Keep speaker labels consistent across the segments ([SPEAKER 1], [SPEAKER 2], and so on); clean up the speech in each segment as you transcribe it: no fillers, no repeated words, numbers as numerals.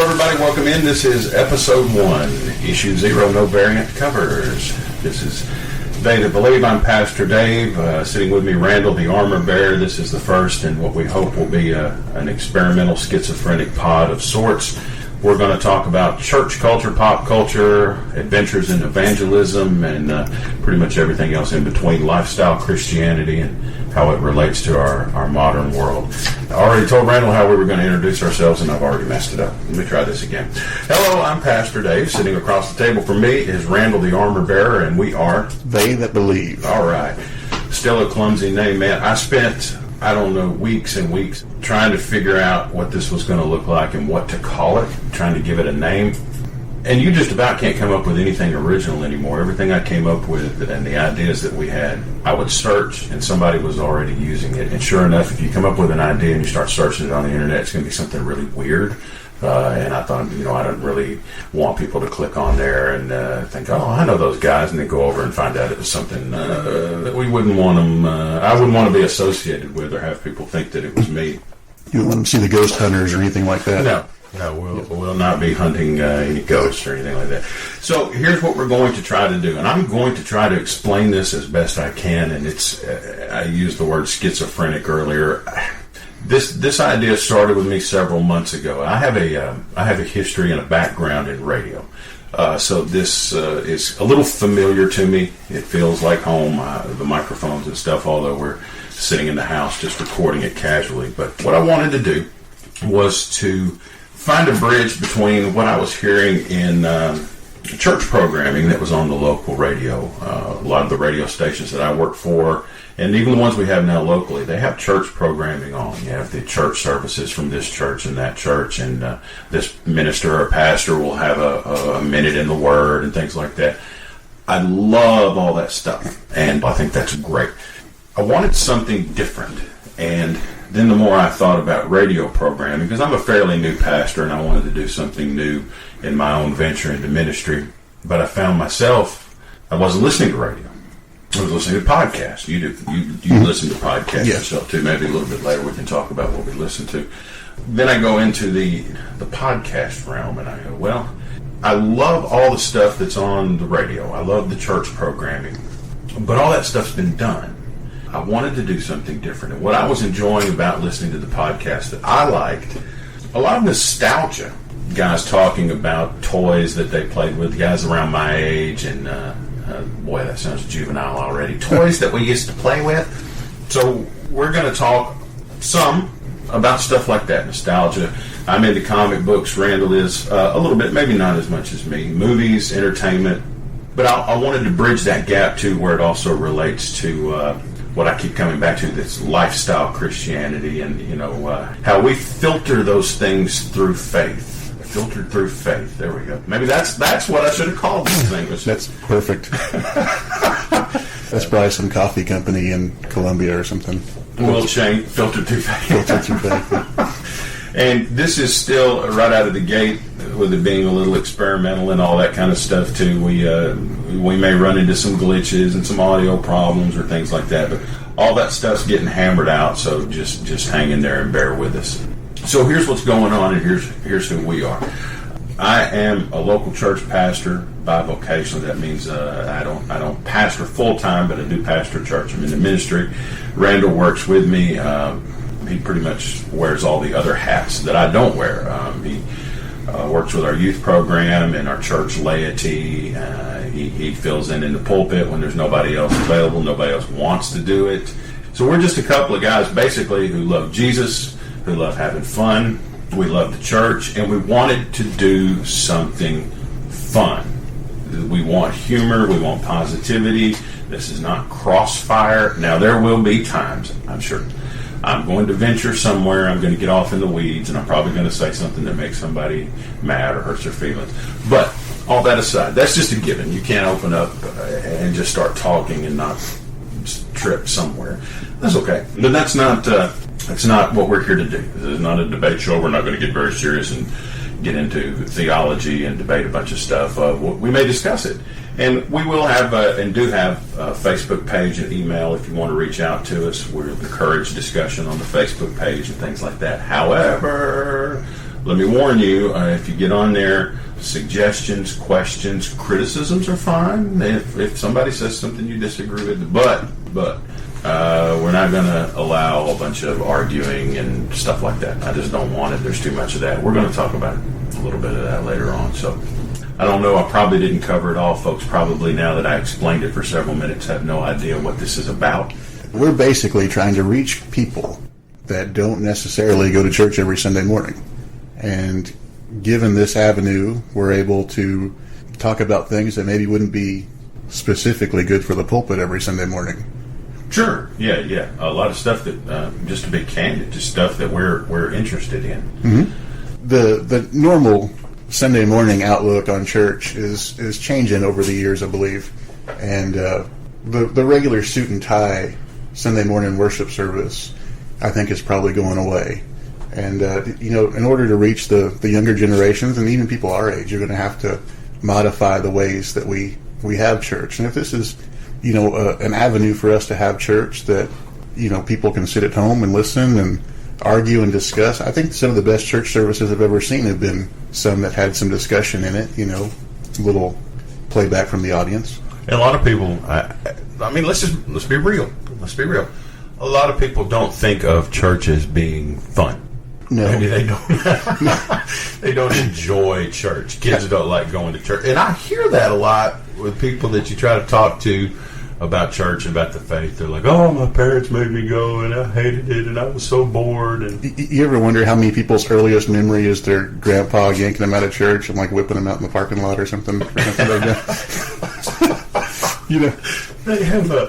[SPEAKER 1] Hello, everybody. Welcome in. This is episode 1, issue 0, no variant covers. This is They That Believe. I'm Pastor Dave. Sitting with me, Randall, the Armorbearer. This is the first in what we hope will be an experimental schizophrenic pod of sorts. We're going to talk about church culture, pop culture, adventures in evangelism, and pretty much everything else in between, lifestyle Christianity, and how it relates to our modern world. I already told Randall how we were going to introduce ourselves, and I've already messed it up. Let me try this again. Hello, I'm Pastor Dave. Sitting across the table from me is Randall, the Armorbearer, and we are
[SPEAKER 2] They That Believe.
[SPEAKER 1] All right. Still a clumsy name, man. I spent, weeks and weeks trying to figure out what this was going to look like and what to call it, trying to give it a name. And you just about can't come up with anything original anymore. Everything I came up with and the ideas that we had, I would search and somebody was already using it. And sure enough, if you come up with an idea and you start searching it on the internet, it's going to be something really weird. And I thought, I don't really want people to click on there and think, oh, I know those guys, and then go over and find out it was something that we wouldn't want them, I wouldn't want to be associated with or have people think that it was me.
[SPEAKER 2] You wouldn't want to see the ghost hunters or anything like that?
[SPEAKER 1] No, we'll not be hunting any ghosts or anything like that. So here's what we're going to try to do, and I'm going to try to explain this as best I can, and it's, I used the word schizophrenic earlier. This idea started with me several months ago. I have a history and a background in radio, so this is a little familiar to me. It feels like home, the microphones and stuff, although we're sitting in the house just recording it casually. But what I wanted to do was to find a bridge between what I was hearing in church programming that was on the local radio. A lot of the radio stations that I work for, and even the ones we have now locally, they have church programming on. You have the church services from this church and that church, and this minister or pastor will have a minute in the Word and things like that. I love all that stuff, and I think that's great. I wanted something different, and then the more I thought about radio programming, because I'm a fairly new pastor and I wanted to do something new in my own venture into ministry, but I found myself, I wasn't listening to radio. I was listening to podcasts. You listen to podcasts yourself too. Maybe a little bit later we can talk about what we listen to. Then I go into the podcast realm and I go, well, I love all the stuff that's on the radio. I love the church programming, but all that stuff's been done. I wanted to do something different. And what I was enjoying about listening to the podcast that I liked, a lot of nostalgia. Guys talking about toys that they played with, guys around my age, and boy, that sounds juvenile already. Toys that we used to play with. So we're going to talk some about stuff like that, nostalgia. I'm into comic books. Randall is a little bit, maybe not as much as me. Movies, entertainment. But I wanted to bridge that gap, too, where it also relates to what I keep coming back to, this lifestyle Christianity, and how we filter those things through faith. Filtered through faith. There we go. Maybe that's what I should have called this thing.
[SPEAKER 2] That's perfect. That's probably some coffee company in Colombia or something.
[SPEAKER 1] Well, Shane, filtered through faith.
[SPEAKER 2] Filtered through faith.
[SPEAKER 1] And this is still right out of the gate, with it being a little experimental and all that kind of stuff too. We may run into some glitches and some audio problems or things like that, but all that stuff's getting hammered out. So just hang in there and bear with us. So here's what's going on, and here's who we are. I am a local church pastor bivocationally. That means I don't pastor full time, but I do pastor church. I'm in the ministry. Randall works with me. He pretty much wears all the other hats that I don't wear. He works with our youth program and our church laity. He fills in the pulpit when there's nobody else available. Nobody else wants to do it. So we're just a couple of guys basically who love Jesus, who love having fun. We love the church, and we wanted to do something fun. We want humor. We want positivity. This is not crossfire. Now, there will be times, I'm sure, I'm going to venture somewhere. I'm going to get off in the weeds, and I'm probably going to say something that makes somebody mad or hurts their feelings. But all that aside, that's just a given. You can't open up and just start talking and not trip somewhere. That's okay. But that's not what we're here to do. This is not a debate show. We're not going to get very serious and get into theology and debate a bunch of stuff. We may discuss it. And we will have and do have a Facebook page and email if you want to reach out to us. We'll encourage discussion on the Facebook page and things like that. However, let me warn you, if you get on there, suggestions, questions, criticisms are fine. If somebody says something you disagree with, but we're not going to allow a bunch of arguing and stuff like that. I just don't want it. There's too much of that. We're going to talk about a little bit of that later on. So I don't know. I probably didn't cover it all. Folks probably, now that I explained it for several minutes, have no idea what this is about.
[SPEAKER 2] We're basically trying to reach people that don't necessarily go to church every Sunday morning. And given this avenue, we're able to talk about things that maybe wouldn't be specifically good for the pulpit every Sunday morning.
[SPEAKER 1] Sure. Yeah. A lot of stuff that, just to be candid, just stuff that we're interested in.
[SPEAKER 2] Mm-hmm. The normal Sunday morning outlook on church is changing over the years, I believe. And the regular suit and tie Sunday morning worship service, I think, is probably going away. And, in order to reach the younger generations and even people our age, you're going to have to modify the ways that we have church. And if this is, an avenue for us to have church that, people can sit at home and listen and argue and discuss, I think some of the best church services I've ever seen have been some that had some discussion in it, a little playback from the audience.
[SPEAKER 1] And a lot of people, I mean, let's be real. Let's be real. A lot of people don't think of church as being fun.
[SPEAKER 2] No.
[SPEAKER 1] Maybe they don't. They don't enjoy church. Kids don't like going to church. And I hear that a lot with people that you try to talk to about church and about the faith. They're like, oh, my parents made me go and I hated it and I was so bored. And
[SPEAKER 2] you ever wonder how many people's earliest memory is their grandpa yanking them out of church and like whipping them out in the parking lot or something like that?
[SPEAKER 1] They have a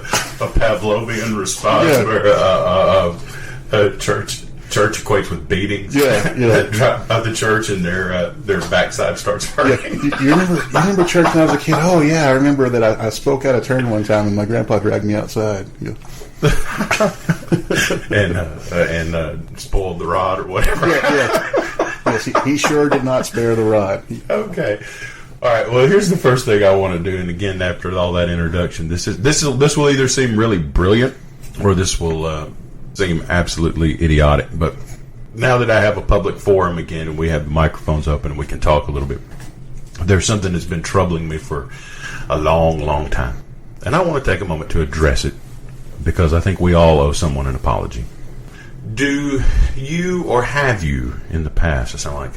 [SPEAKER 1] Pavlovian response where church equates with beatings. Drop out the church and their backside starts hurting.
[SPEAKER 2] Yeah. You remember church when I was a kid? Oh yeah, I remember that I spoke out of turn one time and my grandpa dragged me outside. Yeah.
[SPEAKER 1] and spoiled the rod or whatever.
[SPEAKER 2] Yes, he sure did not spare the rod.
[SPEAKER 1] Okay. All right. Well, here's the first thing I want to do, and again, after all that introduction, this will either seem really brilliant or this will seem absolutely idiotic. But now that I have a public forum again, and we have the microphones open, and we can talk a little bit, there's something that's been troubling me for a long, long time, and I want to take a moment to address it because I think we all owe someone an apology. Do you or have you in the past? I sound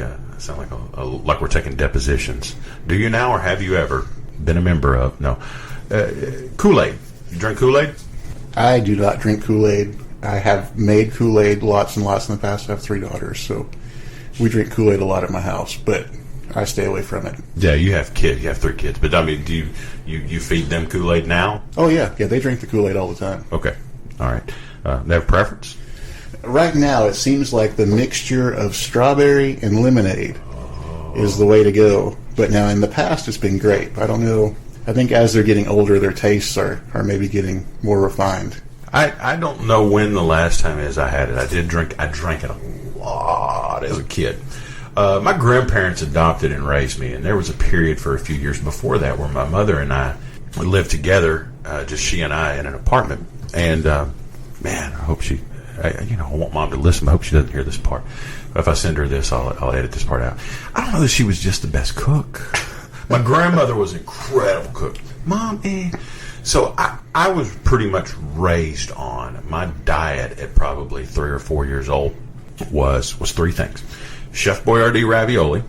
[SPEAKER 1] like we're taking depositions. Do you now or have you ever been a member of? No. Kool Aid. You drink Kool Aid?
[SPEAKER 2] I do not drink Kool Aid. I have made Kool Aid lots and lots in the past. I have 3 daughters, so we drink Kool Aid a lot at my house, but I stay away from it.
[SPEAKER 1] Yeah, you have kids. You have 3 kids, but I mean, do you feed them Kool Aid now?
[SPEAKER 2] Oh yeah, they drink the Kool Aid all the time.
[SPEAKER 1] Okay, all right. They have preference?
[SPEAKER 2] Right now, it seems like the mixture of strawberry and lemonade is the way to go. But now, in the past, it's been grape. I don't know. I think as they're getting older, their tastes are maybe getting more refined.
[SPEAKER 1] I don't know when the last time is I had it. I drank it a lot as a kid. My grandparents adopted and raised me, and there was a period for a few years before that where my mother and I lived together, just she and I, in an apartment. And, man, I hope I want Mom to listen, but I hope she doesn't hear this part. If I send her this, I'll edit this part out. I don't know that she was just the best cook. My grandmother was an incredible cook. Mom, So I was pretty much raised on my diet at probably 3 or 4 years old was 3 things. Chef Boyardee ravioli,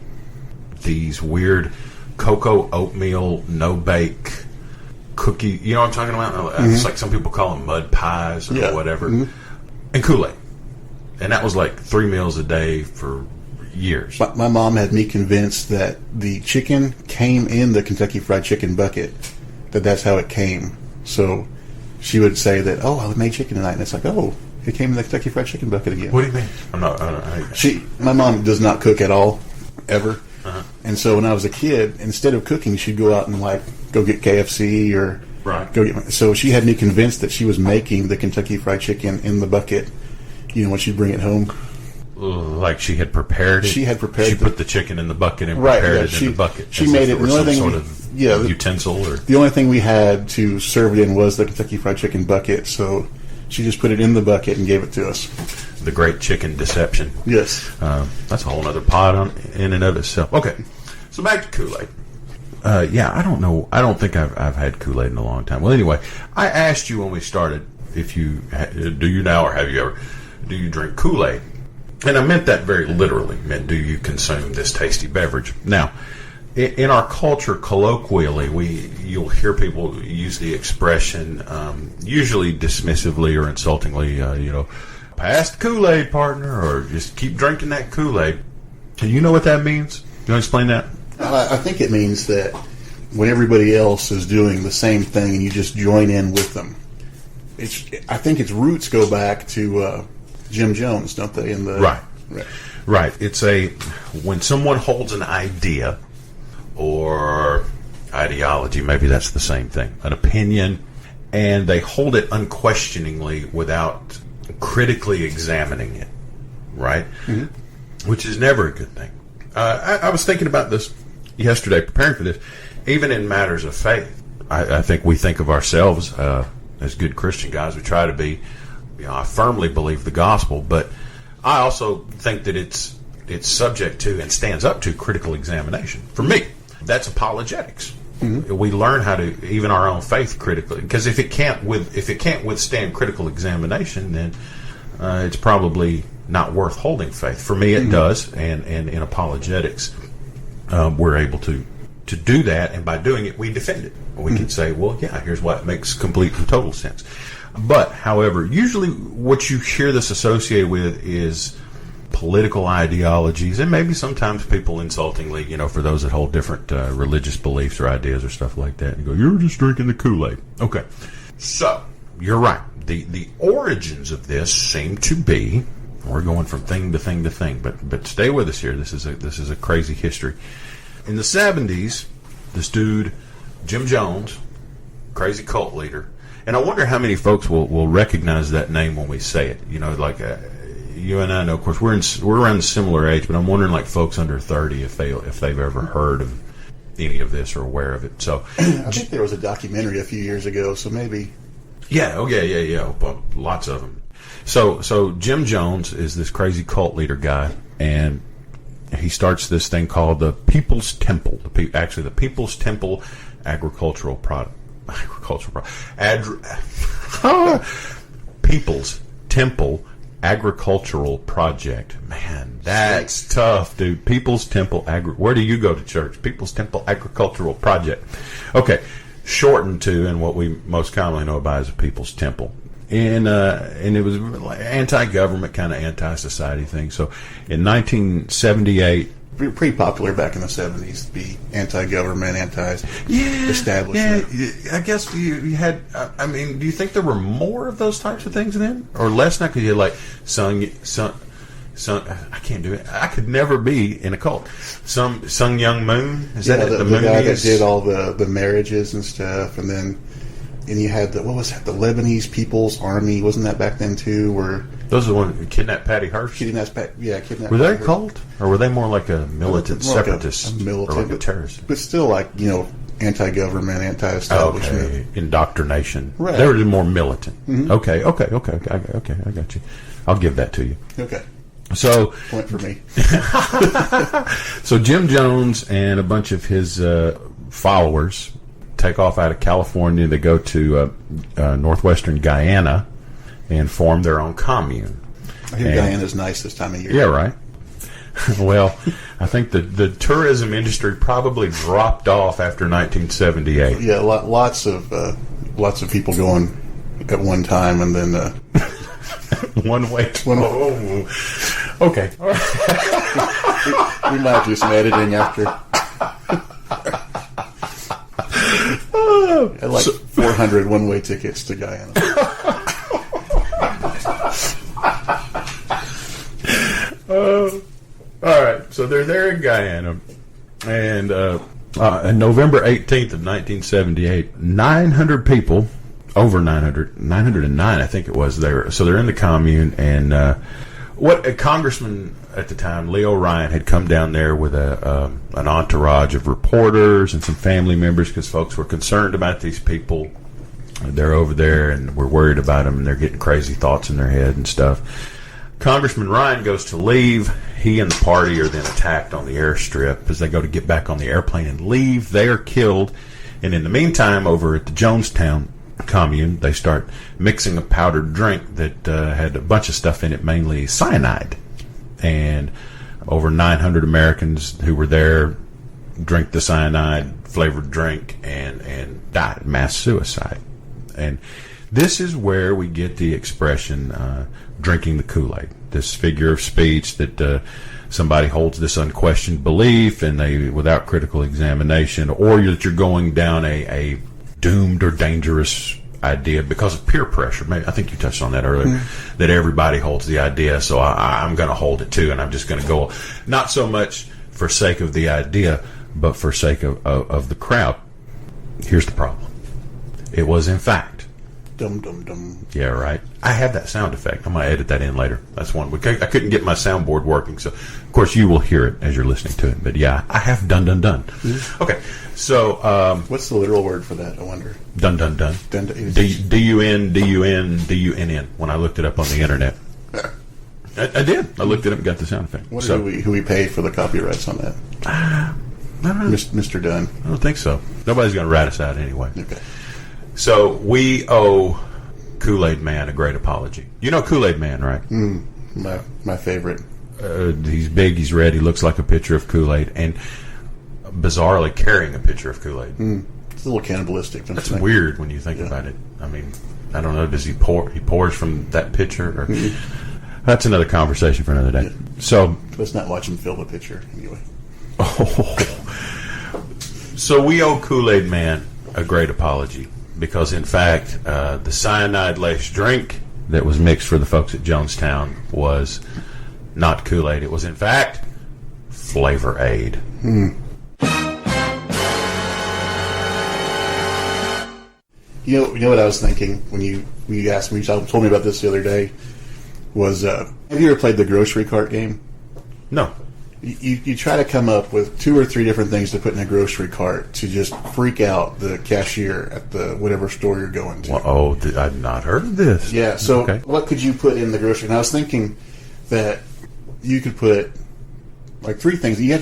[SPEAKER 1] these weird cocoa oatmeal no-bake cookie, you know what I'm talking about? Mm-hmm. It's like some people call them mud pies or whatever. Mm-hmm. And Kool Aid. And that was like 3 meals a day for years.
[SPEAKER 2] My mom had me convinced that the chicken came in the Kentucky Fried Chicken bucket, that's how it came. So she would say that, I made chicken tonight. And it's like, it came in the Kentucky Fried Chicken bucket again.
[SPEAKER 1] What do you mean?
[SPEAKER 2] My mom does not cook at all, ever. Uh-huh. And so when I was a kid, instead of cooking, she'd go out and go get KFC or so she had me convinced that she was making the Kentucky Fried Chicken in the bucket, when she'd bring it home.
[SPEAKER 1] Like she had prepared it?
[SPEAKER 2] She had prepared
[SPEAKER 1] She put the chicken in the bucket and prepared it in the bucket.
[SPEAKER 2] She made it.
[SPEAKER 1] The only thing, sort of utensil? Or?
[SPEAKER 2] The only thing we had to serve it in was the Kentucky Fried Chicken bucket, so she just put it in the bucket and gave it to us.
[SPEAKER 1] the great chicken deception.
[SPEAKER 2] Yes.
[SPEAKER 1] That's a whole other pod in and of itself. Okay, so back to Kool-Aid. I don't know. I don't think I've had Kool-Aid in a long time. Well, anyway, I asked you when we started if you do you now or have you ever do you drink Kool-Aid, and I meant that very literally. Meant do you consume this tasty beverage? Now, in our culture, colloquially, you'll hear people use the expression, usually dismissively or insultingly, pass the Kool-Aid, partner, or just keep drinking that Kool-Aid. Do you know what that means? You want to explain that?
[SPEAKER 2] I think it means that when everybody else is doing the same thing and you just join in with them. I think its roots go back to Jim Jones, don't they?
[SPEAKER 1] Right. It's when someone holds an idea or ideology, maybe that's the same thing, an opinion, and they hold it unquestioningly without critically examining it, right? Mm-hmm. Which is never a good thing. I was thinking about this yesterday, preparing for this. Even in matters of faith, I think we think of ourselves as good Christian guys. We try to be. I firmly believe the gospel, but I also think that it's subject to and stands up to critical examination. For me, that's apologetics. Mm-hmm. We learn how to even our own faith critically, because if it can't withstand critical examination, then it's probably not worth holding faith. For me, it does, and in apologetics, we're able to do that, and by doing it, we defend it. We can say, well, yeah, here's why it makes complete and total sense. But, however, usually what you hear this associated with is political ideologies, and maybe sometimes people insultingly, for those that hold different religious beliefs or ideas or stuff like that, and go, you're just drinking the Kool-Aid. Okay, so you're right. The origins of this seem to be, we're going from thing to thing to thing, but stay with us here. This is a crazy history. In the 70s, this dude, Jim Jones, crazy cult leader, and I wonder how many folks will recognize that name when we say it. You and I know, of course, we're around a similar age, but I'm wondering, like, folks under 30 if they've ever heard of any of this or aware of it. So,
[SPEAKER 2] I think there was a documentary a few years ago, so maybe.
[SPEAKER 1] Yeah. Well, lots of them. So Jim Jones is this crazy cult leader guy, and he starts this thing called the People's Temple. The People's Temple Agricultural Product. People's Temple Agricultural Project. Man, that's tough, dude. People's Temple Where do you go to church? People's Temple Agricultural Project. Okay, shortened to, and what we most commonly know about as a People's Temple. And it was like anti-government, kind of anti-society thing. So in 1978,
[SPEAKER 2] pretty popular back in the 70s to be anti-government, anti-establishment.
[SPEAKER 1] Yeah, I guess you had. I mean, do you think there were more of those types of things then, or less now? Because you had like Sung. I can't do it. I could never be in a cult. Sung Young Moon. Is that
[SPEAKER 2] the guy that did all the marriages and stuff, and you had the Lebanese People's Army, wasn't that back then too?
[SPEAKER 1] Those are the ones who kidnapped Patty Hearst?
[SPEAKER 2] Kidnapped.
[SPEAKER 1] Were they a cult? Or were they more like a militant separatist?
[SPEAKER 2] Or like a
[SPEAKER 1] terrorist?
[SPEAKER 2] But still, like, anti-government, anti-establishment.
[SPEAKER 1] Okay. Indoctrination.
[SPEAKER 2] Right.
[SPEAKER 1] They were more militant.
[SPEAKER 2] Mm-hmm.
[SPEAKER 1] Okay. I got you. I'll give that to you.
[SPEAKER 2] Okay.
[SPEAKER 1] So,
[SPEAKER 2] point for me.
[SPEAKER 1] So Jim Jones and a bunch of his followers take off out of California. They go to northwestern Guyana and form their own commune.
[SPEAKER 2] I hear Guyana's nice this time of year.
[SPEAKER 1] Yeah, right. Well, I think the tourism industry probably dropped off after 1978.
[SPEAKER 2] Yeah, lots of people going at one time, and then
[SPEAKER 1] one way. Okay. All right.
[SPEAKER 2] we might do some editing after. I like 400 one-way tickets to Guyana.
[SPEAKER 1] All right, so they're there in Guyana, and on November 18th of 1978, 900 people, over 909 I think it was, there. So they're in the commune, and what a congressman at the time, Leo Ryan, had come down there with an entourage of reporters and some family members, because folks were concerned about these people. They're over there, and we're worried about them, and they're getting crazy thoughts in their head and stuff. Congressman Ryan goes to leave. He and the party are then attacked on the airstrip as they go to get back on the airplane and leave. They are killed. And in the meantime, over at the Jonestown commune, they start mixing a powdered drink that had a bunch of stuff in it, mainly cyanide. And over 900 Americans who were there drink the cyanide-flavored drink and died. Mass suicide. And this is where we get the expression drinking the Kool-Aid. This figure of speech that somebody holds this unquestioned belief and they, without critical examination, or that you're going down a doomed or dangerous idea because of peer pressure. Maybe, I think you touched on that earlier, that everybody holds the idea, so I'm going to hold it too, and I'm just going to go, not so much for sake of the idea, but for sake of the crowd. Here's the problem. It was, in fact,
[SPEAKER 2] Dum dum dum.
[SPEAKER 1] yeah, right. I have that sound effect. I'm going to edit that in later. That's one. I couldn't get my soundboard working, so of course you will hear it as you're listening to it. But yeah, I have done. Okay, so
[SPEAKER 2] What's the literal word for that? I wonder.
[SPEAKER 1] Dun. D-U-N. When I looked it up on the internet, I did. I looked it up and got the sound effect.
[SPEAKER 2] What who we pay for the copyrights on that?
[SPEAKER 1] I don't know.
[SPEAKER 2] Mr. Dunn.
[SPEAKER 1] I don't think so. Nobody's going to rat us out anyway.
[SPEAKER 2] Okay.
[SPEAKER 1] So we owe Kool Aid Man a great apology. You know Kool Aid Man, right?
[SPEAKER 2] My favorite.
[SPEAKER 1] He's big, he's red, he looks like a pitcher of Kool Aid, and bizarrely carrying a pitcher of Kool Aid.
[SPEAKER 2] It's a little cannibalistic.
[SPEAKER 1] That's weird when you think about it. I mean, I don't know. Does he pours from that pitcher? Or that's another conversation for another day. So
[SPEAKER 2] let's not watch him fill the pitcher anyway.
[SPEAKER 1] So we owe Kool Aid Man a great apology. Because, in fact, the cyanide-laced drink that was mixed for the folks at Jonestown was not Kool-Aid. It was, in fact, Flavor Aid.
[SPEAKER 2] You know what I was thinking when you asked me, you told me about this the other day, was have you ever played the grocery cart game?
[SPEAKER 1] No.
[SPEAKER 2] You try to come up with 2 or 3 different things to put in a grocery cart to just freak out the cashier at the whatever store you're going to.
[SPEAKER 1] Well, I've not heard of this.
[SPEAKER 2] Yeah, so What could you put in the grocery? And I was thinking that you could put like 3 things. You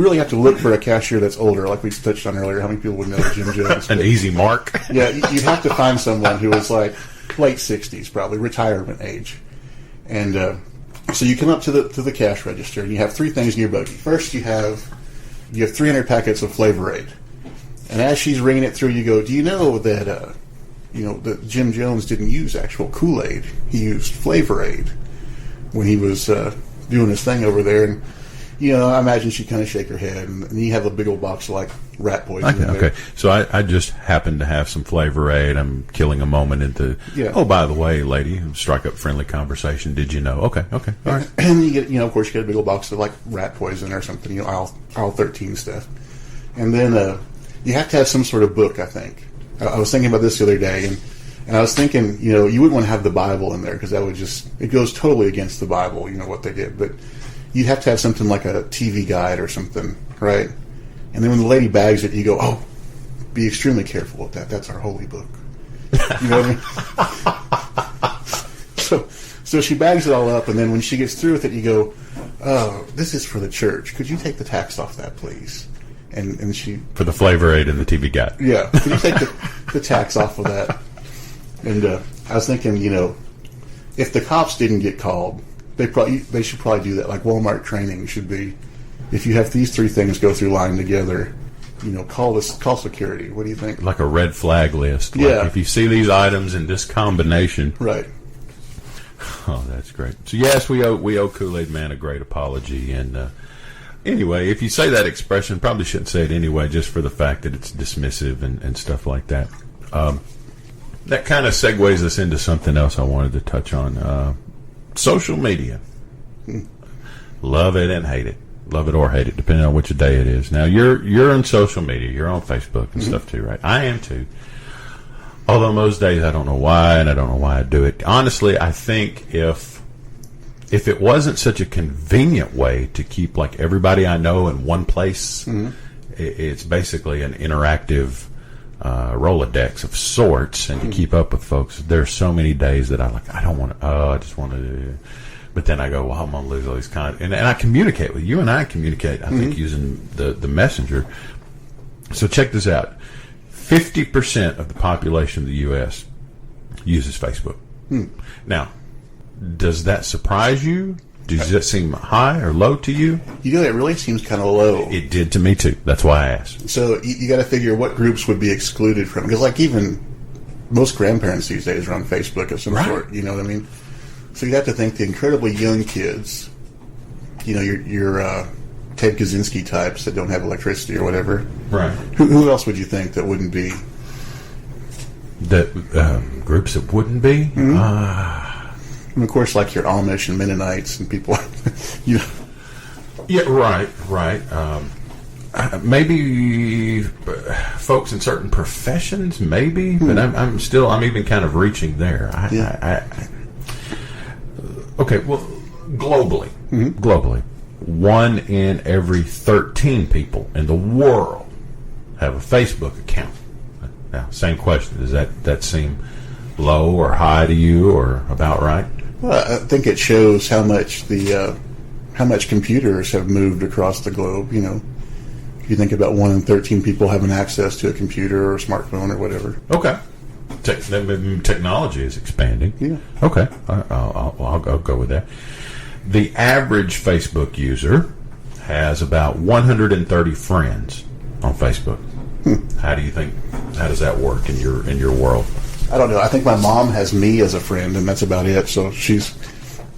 [SPEAKER 2] really have to look for a cashier that's older, like we touched on earlier. How many people would know Jim Jones?
[SPEAKER 1] An easy mark.
[SPEAKER 2] Yeah, you'd have to find someone who was like late 60s, probably retirement age, and. So you come up to the cash register and you have 3 things in your buggy. First, you have 300 packets of Flavor Aid, and as she's ringing it through, you go, "Do you know that that Jim Jones didn't use actual Kool Aid? He used Flavor Aid when he was doing his thing over there." And I imagine she kind of shake her head, and you have a big old box of like rat poison.
[SPEAKER 1] Okay. So I just happen to have some Flavor Aid. I'm killing a moment into. Yeah. Oh, by the way, lady, strike up friendly conversation. Did you know? Okay. All right.
[SPEAKER 2] And you get, of course, you get a big old box of like rat poison or something. Aisle 13 stuff, and then you have to have some sort of book. I think I was thinking about this the other day, and I was thinking, you wouldn't want to have the Bible in there because that would it goes totally against the Bible. What they did, but you'd have to have something like a TV guide or something, right? And then when the lady bags it, you go, "Oh, be extremely careful with that. That's our holy book." You know what I mean? So she bags it all up, and then when she gets through with it, you go, "Oh, this is for the church. Could you take the tax off that, please?" And she
[SPEAKER 1] for the Flavor Aid and the TV guide.
[SPEAKER 2] Yeah, can you take the tax off of that? And I was thinking, if the cops didn't get called, they should probably do that. Like Walmart training should be, if you have these 3 things go through line together, call security. What do you think?
[SPEAKER 1] Like a red flag list.
[SPEAKER 2] Yeah.
[SPEAKER 1] Like if you see these items in this combination.
[SPEAKER 2] Right.
[SPEAKER 1] Oh, that's great. So yes, we owe Kool Aid Man a great apology. And anyway, if you say that expression, probably shouldn't say it anyway, just for the fact that it's dismissive and stuff like that. That kind of segues us into something else I wanted to touch on. Social media. Love it and hate it. Love it or hate it, depending on which day it is. Now, you're on social media. You're on Facebook and stuff too, right? I am too. Although most days I don't know why, and I don't know why I do it. Honestly, I think if it wasn't such a convenient way to keep like everybody I know in one place, it's basically an interactive Rolodex of sorts, and to keep up with folks. There's so many days that I just want to But then I go, well, I'm going to lose all these and I communicate with you, and I communicate, I think, using the messenger. So check this out. 50% of the population of the U.S. uses Facebook. Now, does that surprise you? Does that seem high or low to you?
[SPEAKER 2] It really seems kind of low.
[SPEAKER 1] It did to me, too. That's why I asked.
[SPEAKER 2] So you got to figure what groups would be excluded from, because like even most grandparents these days are on Facebook of some sort, you know what I mean? So you have to think the incredibly young kids, your Ted Kaczynski types that don't have electricity or whatever.
[SPEAKER 1] Right.
[SPEAKER 2] Who else would you think that wouldn't be?
[SPEAKER 1] That groups that wouldn't be?
[SPEAKER 2] And of course, like your Amish and Mennonites and people,
[SPEAKER 1] Yeah, right. Maybe folks in certain professions, maybe, but I'm even kind of reaching there. Okay, well, globally, 1 in every 13 people in the world have a Facebook account. Now, same question. Does that seem low or high to you, or about right?
[SPEAKER 2] Well, I think it shows how much how much computers have moved across the globe. If you think about 1 in 13 people having access to a computer or a smartphone or whatever.
[SPEAKER 1] Okay. Technology is expanding.
[SPEAKER 2] Yeah.
[SPEAKER 1] Okay. I'll go with that. The average Facebook user has about 130 friends on Facebook. How does that work in your world?
[SPEAKER 2] I don't know. I think my mom has me as a friend, and that's about it. So she's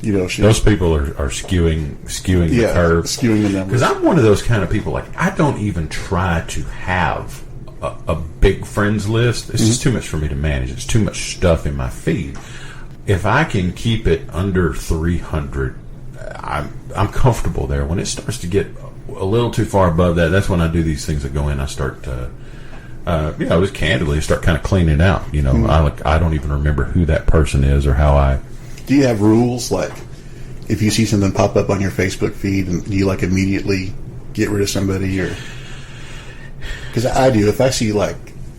[SPEAKER 1] those people are skewing the curve,
[SPEAKER 2] skewing the numbers.
[SPEAKER 1] Because I'm one of those kind of people. Like, I don't even try to have a big friends list. It's just too much for me to manage. It's too much stuff in my feed. If I can keep it under 300, I'm comfortable there. When it starts to get a little too far above that, that's when I do these things that go in. I start to, just candidly start kind of cleaning it out. I don't even remember who that person is or how I.
[SPEAKER 2] Do you have rules, like if you see something pop up on your Facebook feed, and do you immediately get rid of somebody, or? Because I do. If I see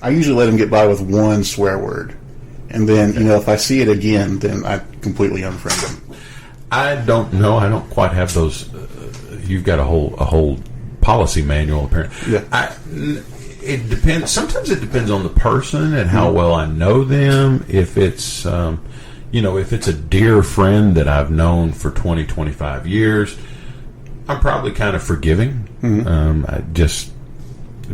[SPEAKER 2] I usually let them get by with one swear word, and then if I see it again, then I completely unfriend them.
[SPEAKER 1] I don't know. I don't quite have those. You've got a whole policy manual, apparently.
[SPEAKER 2] Yeah.
[SPEAKER 1] It depends. Sometimes it depends on the person and how well I know them. If it's if it's a dear friend that I've known for 20, 25 years, I'm probably kind of forgiving. Just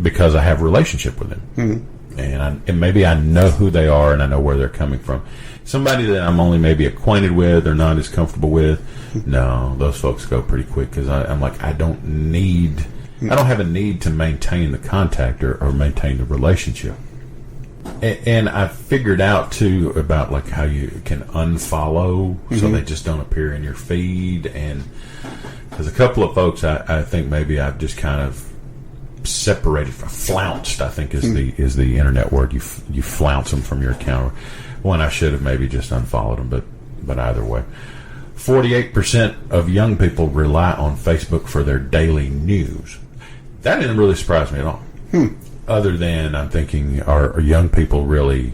[SPEAKER 1] because I have a relationship with them. And maybe I know who they are and I know where they're coming from. Somebody that I'm only maybe acquainted with or not as comfortable with, no, those folks go pretty quick, because I'm like, I don't have a need to maintain the contact or maintain the relationship. And I figured out too about how you can unfollow so they just don't appear in your feed. And there's a couple of folks I think maybe I've just kind of separated, flounced, I think is the internet word. You flounce them from your account. One, I should have maybe just unfollowed them, but either way. 48% of young people rely on Facebook for their daily news. That didn't really surprise me at all. Other than I'm thinking, are young people really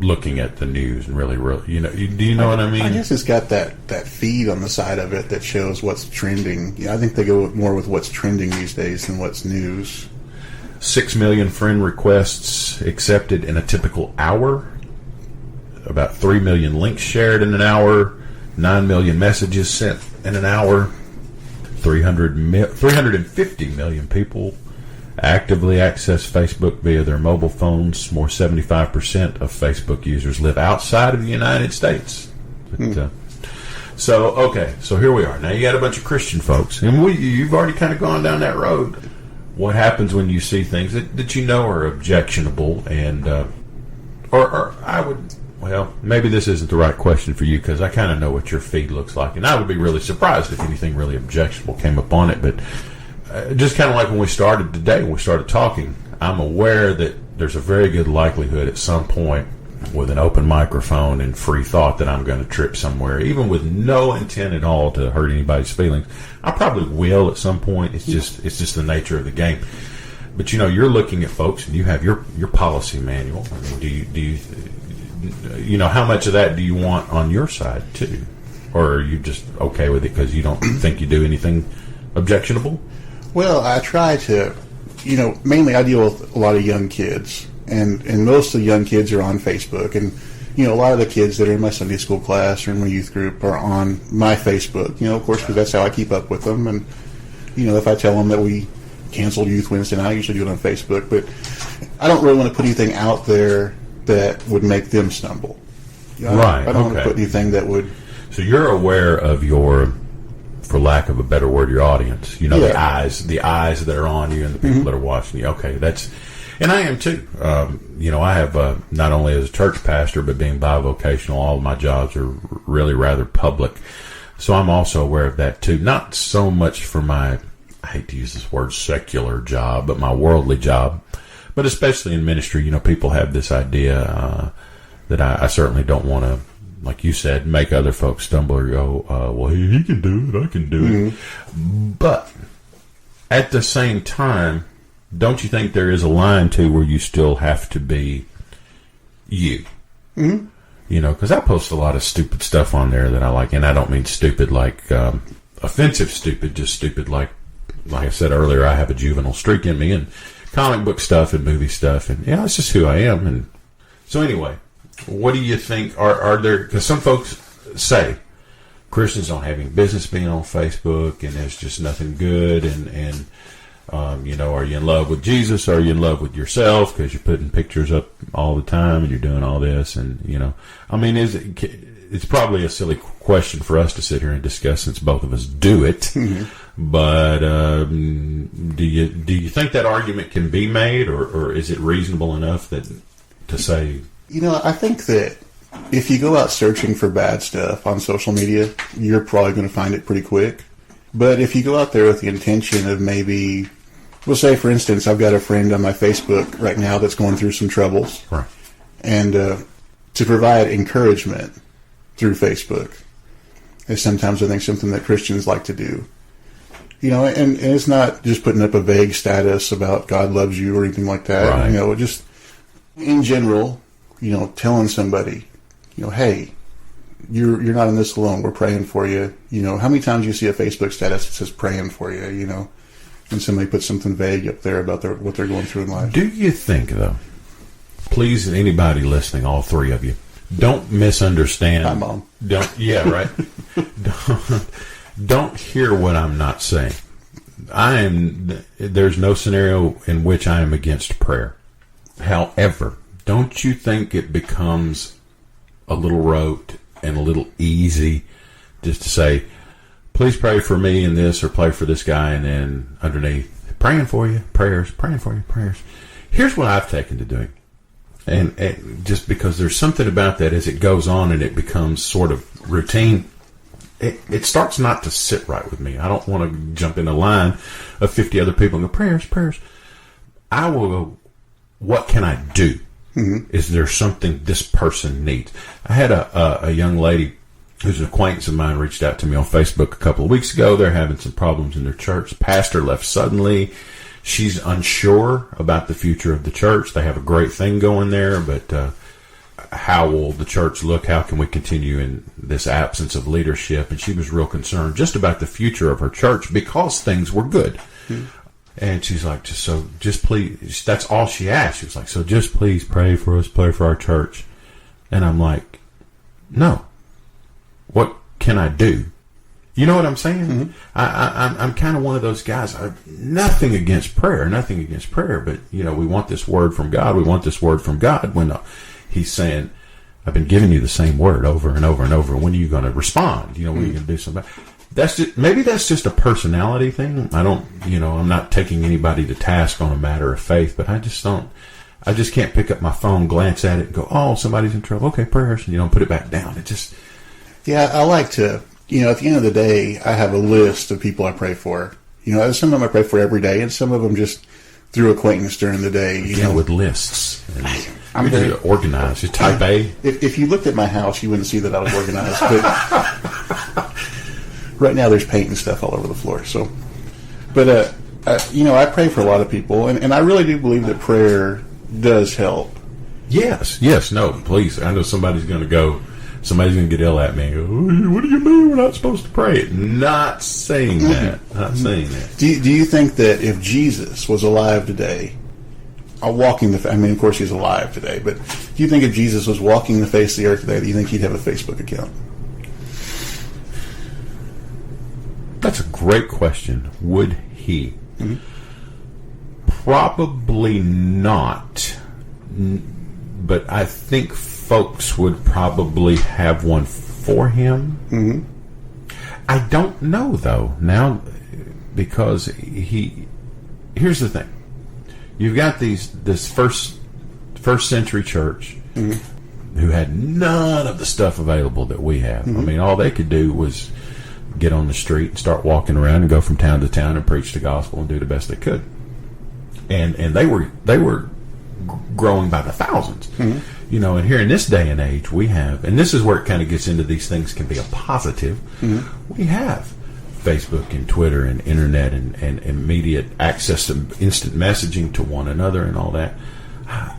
[SPEAKER 1] looking at the news and really, do you know what I mean?
[SPEAKER 2] I guess it's got that feed on the side of it that shows what's trending. I think they go more with what's trending these days than what's news.
[SPEAKER 1] 6 million friend requests accepted in a typical hour. About 3 million links shared in an hour. 9 million messages sent in an hour. 350 million people actively access Facebook via their mobile phones. More 75% of Facebook users live outside of the United States. So here we are. Now you got a bunch of Christian folks, and you've already kind of gone down that road. What happens when you see things that are objectionable, and or I would. Well, maybe this isn't the right question for you, because I kind of know what your feed looks like, and I would be really surprised if anything really objectionable came up on it. But just kind of like when we started today, when we started talking, I'm aware that there's a very good likelihood at some point with an open microphone and free thought that I'm going to trip somewhere, even with no intent at all to hurt anybody's feelings. I probably will at some point. It's just the nature of the game. But you're looking at folks, and you have your policy manual. I mean, do you how much of that do you want on your side too? or are you just okay with it because you don't think you do anything objectionable?
[SPEAKER 2] Well, I try to, mainly I deal with a lot of young kids, and most of the young kids are on Facebook, and a lot of the kids that are in my Sunday school class or in my youth group are on my Facebook. Of course, because that's how I keep up with them. And if I tell them that we canceled Youth Wednesday night, I usually do it on Facebook. But I don't really want to put anything out there that would make them stumble.
[SPEAKER 1] Right.
[SPEAKER 2] I don't want to put anything that would.
[SPEAKER 1] So you're aware of your, for lack of a better word, your audience. The eyes that are on you and the people that are watching you. Okay, and I am too. I have not only as a church pastor, but being bivocational, all of my jobs are really rather public. So I'm also aware of that too. Not so much for my, I hate to use this word, secular job, but my worldly job. But especially in ministry, people have this idea that I certainly don't want to, like you said, make other folks stumble or go, well, he can do it, I can do it. But at the same time, don't you think there is a line, too, where you still have to be you? Mm-hmm. Because I post a lot of stupid stuff on there that I like, and I don't mean stupid like offensive stupid, just stupid like I said earlier, I have a juvenile streak in me, and comic book stuff and movie stuff, and it's just who I am. And so anyway, what do you think are there, because some folks say Christians don't have any business being on Facebook, and there's just nothing good, and are you in love with Jesus, or are you in love with yourself because you're putting pictures up all the time and you're doing all this, and it's probably a silly question for us to sit here and discuss since both of us do it. But do you think that argument can be made, or is it reasonable enough to say?
[SPEAKER 2] I think that if you go out searching for bad stuff on social media, you're probably going to find it pretty quick. But if you go out there with the intention of maybe, we'll say, for instance, I've got a friend on my Facebook right now that's going through some troubles.
[SPEAKER 1] Right.
[SPEAKER 2] And to provide encouragement through Facebook is sometimes, I think, something that Christians like to do. And it's not just putting up a vague status about God loves you or anything like that.
[SPEAKER 1] Right.
[SPEAKER 2] Just in general, telling somebody, hey, you're not in this alone. We're praying for you. How many times you see a Facebook status that says praying for you, and somebody puts something vague up there about what they're going through in life.
[SPEAKER 1] Do you think, though, please, anybody listening, all three of you, don't misunderstand.
[SPEAKER 2] Hi, Mom.
[SPEAKER 1] Right. Don't hear what I'm not saying. There's no scenario in which I am against prayer. However, don't you think it becomes a little rote and a little easy just to say, please pray for me in this, or pray for this guy, and then underneath, praying for you, prayers, praying for you, prayers. Here's what I've taken to doing. And just because there's something about that as it goes on and it becomes sort of routine, it starts not to sit right with me. I don't want to jump in a line of 50 other people and go, prayers, prayers. I will go, what can I do? Mm-hmm. Is there something this person needs? I had a young lady who's an acquaintance of mine reached out to me on Facebook a couple of weeks ago. They're having some problems in their church. Pastor left suddenly. She's unsure about the future of the church. They have a great thing going there, but how will the church look? How can we continue in this absence of leadership? And she was real concerned just about the future of her church because things were good. Mm-hmm. And she's like, just please, that's all she asked. She was like, so just please pray for us, pray for our church. And I'm like, no. What can I do? You know what I'm saying? Mm-hmm. I'm kind of one of those guys. Nothing against prayer, but we want this word from God. We want this word from God. When He's saying, I've been giving you the same word over and over and over. When are you going to respond? When are you going to do something? Maybe that's just a personality thing. I'm not taking anybody to task on a matter of faith, but I just can't pick up my phone, glance at it, and go, oh, somebody's in trouble. Okay, prayers, and put it back down.
[SPEAKER 2] Yeah, I like to, at the end of the day, I have a list of people I pray for. Some of them I pray for every day, and some of them just through acquaintance during the day.
[SPEAKER 1] With lists.
[SPEAKER 2] I'm very
[SPEAKER 1] organized. You're type A.
[SPEAKER 2] If you looked at my house, you wouldn't see that I was organized. But right now, there's paint and stuff all over the floor. So, but I pray for a lot of people, and I really do believe that prayer does help.
[SPEAKER 1] Yes. No, please. I know somebody's going to go, somebody's going to get ill at me and go, what do you mean we're not supposed to pray? Not saying that. Not saying that.
[SPEAKER 2] Do you think that if Jesus was alive today, walking I mean, of course he's alive today, but do you think if Jesus was walking the face of the earth today, do you think he'd have a Facebook account?
[SPEAKER 1] That's a great question. Would he? Probably not. But I think folks would probably have one for him. I don't know, though, now, because here's the thing. You've got this first century church who had none of the stuff available that we have. I mean, all they could do was get on the street and start walking around and go from town to town and preach the gospel and do the best they could. And they were growing by the thousands. You know, and here in this day and age we have, and this is where it kind of gets into these things can be a positive. We have Facebook and Twitter and internet and immediate access to instant messaging to one another and all that.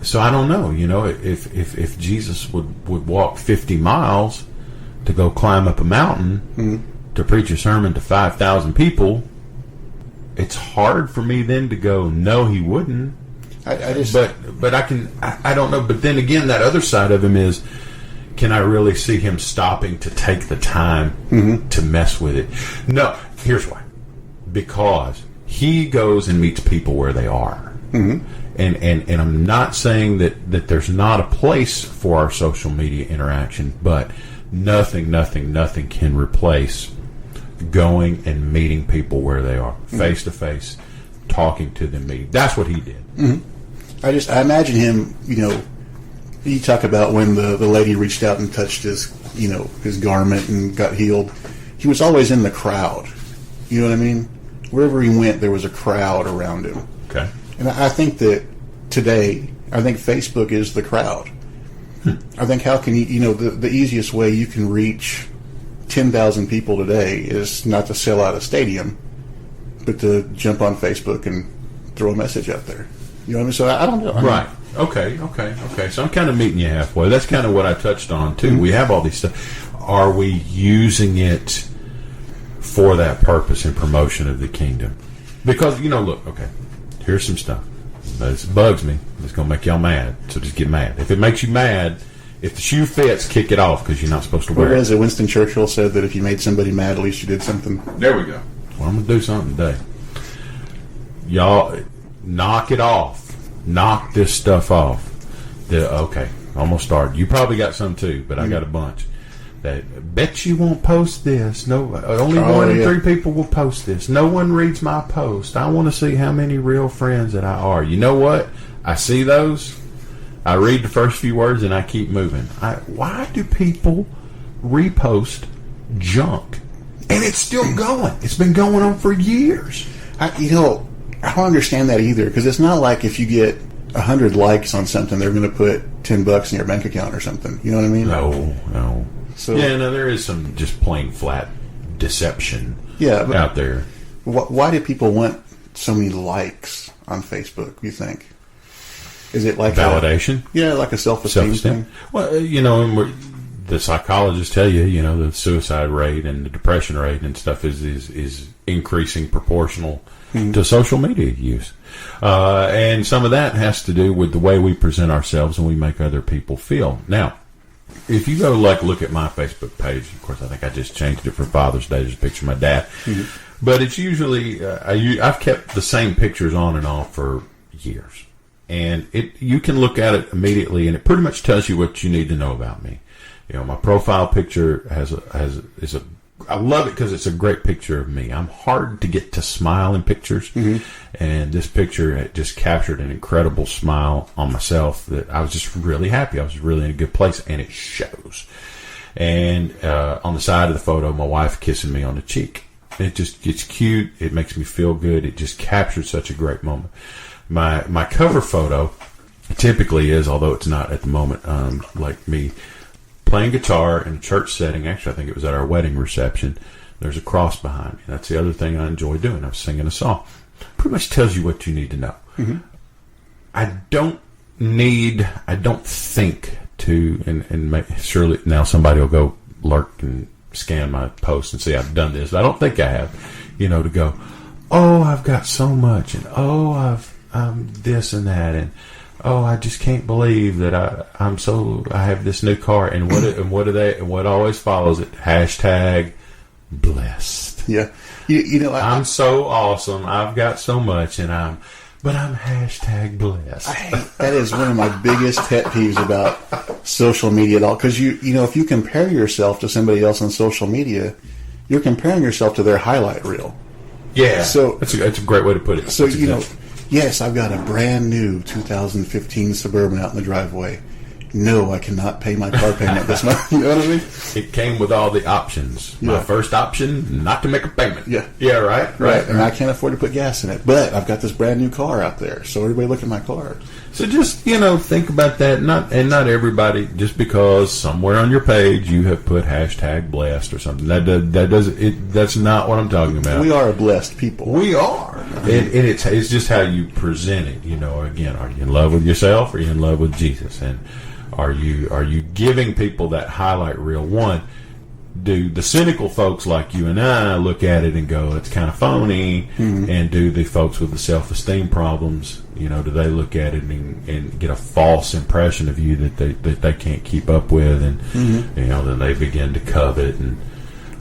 [SPEAKER 1] So I don't know, you know, if Jesus would walk 50 miles to go climb up a mountain to preach a sermon to 5,000 people, it's hard for me then to go, no, he wouldn't. But I don't know. But then again, that other side of him is, can I really see him stopping to take the time to mess with it? No. Here's why. Because he goes and meets people where they are. And I'm not saying that there's not a place for our social media interaction, but nothing can replace going and meeting people where they are, face to face, talking to them, meeting. That's what he did.
[SPEAKER 2] I imagine him, you know, you talk about when the lady reached out and touched his garment and got healed. He was always in the crowd. You know what I mean? Wherever he went, there was a crowd around him.
[SPEAKER 1] Okay.
[SPEAKER 2] And I think that today, Facebook is the crowd. I think how can the easiest way you can reach 10,000 people today is not to sell out a stadium, but to jump on Facebook and throw a message out there. You know what I mean? So I don't know.
[SPEAKER 1] Right. Okay. So I'm kind of meeting you halfway. That's kind of what I touched on, too. We have all these stuff. Are we using it for that purpose and promotion of the kingdom? Because, look, okay, here's some stuff. This bugs me. It's going to make y'all mad, so just get mad. If it makes you mad, if the shoe fits, kick it off because you're not supposed to wear it.
[SPEAKER 2] What is it? Winston Churchill said that if you made somebody mad, at least you did something.
[SPEAKER 1] There we go. Well, I'm going to do something today. Y'all, knock it off. Knock this stuff off. Okay, almost started. You probably got some too, but I got a bunch. That bet you won't post this. No, only 1 in 3 people will post this. No one reads my post. I want to see how many real friends that I are. You know what? I see those. I read the first few words and I keep moving. Why do people repost junk? And it's still going. It's been going on for years.
[SPEAKER 2] I don't understand that either, because it's not like if you get 100 likes on something, they're going to put $10 in your bank account or something. You know what I mean?
[SPEAKER 1] No. So, there is some just plain flat deception out there.
[SPEAKER 2] Why do people want so many likes on Facebook, you think? Is it like
[SPEAKER 1] validation?
[SPEAKER 2] Like a self-esteem thing?
[SPEAKER 1] Well, the psychologists tell you, the suicide rate and the depression rate and stuff is increasing proportional to social media use. And some of that has to do with the way we present ourselves and we make other people feel. Now, if you go look at my Facebook page, of course, I think I just changed it for Father's Day. There's a picture of my dad. But it's usually, I've kept the same pictures on and off for years. And you can look at it immediately and it pretty much tells you what you need to know about me. My profile picture I love it because it's a great picture of me. I'm hard to get to smile in pictures, and this picture just captured an incredible smile on myself that I was just really happy. I was really in a good place, and it shows. And on the side of the photo, my wife kissing me on the cheek. It's cute. It makes me feel good. It just captured such a great moment. My cover photo typically is, although it's not at the moment, like me playing guitar in a church setting. Actually, I think it was at our wedding reception. There's a cross behind me. That's the other thing I enjoy doing. I was singing a song. Pretty much tells you what you need to know. I don't think to, and surely now somebody will go lurk and scan my post and see I've done this. But I don't think I have. To go, oh, I've got so much, and oh, I'm this and that, and oh, I just can't believe that I have this new car, and what always follows it? Hashtag blessed.
[SPEAKER 2] Yeah,
[SPEAKER 1] I'm so awesome. I've got so much, but I'm hashtag blessed.
[SPEAKER 2] That is one of my biggest pet peeves about social media at all. Because if you compare yourself to somebody else on social media, you're comparing yourself to their highlight reel.
[SPEAKER 1] Yeah,
[SPEAKER 2] so
[SPEAKER 1] that's a great way to put it.
[SPEAKER 2] So yes, I've got a brand new 2015 Suburban out in the driveway. No, I cannot pay my car payment this month. You know what I mean?
[SPEAKER 1] It came with all the options.
[SPEAKER 2] Yeah.
[SPEAKER 1] My first option, not to make a payment.
[SPEAKER 2] Yeah.
[SPEAKER 1] Yeah, right.
[SPEAKER 2] And I can't afford to put gas in it. But I've got this brand new car out there. So everybody look at my car.
[SPEAKER 1] So just, think about that. Not everybody, just because somewhere on your page you have put hashtag blessed or something. That's not what I'm talking about.
[SPEAKER 2] We are a blessed people.
[SPEAKER 1] We are. And it's just how you present it. Again, are you in love with yourself or are you in love with Jesus? And are you giving people that highlight reel? One, do the cynical folks like you and I look at it and go, it's kind of phony? Mm-hmm. And do the folks with the self-esteem problems, do they look at it and get a false impression of you that they can't keep up with, and then they begin to covet? And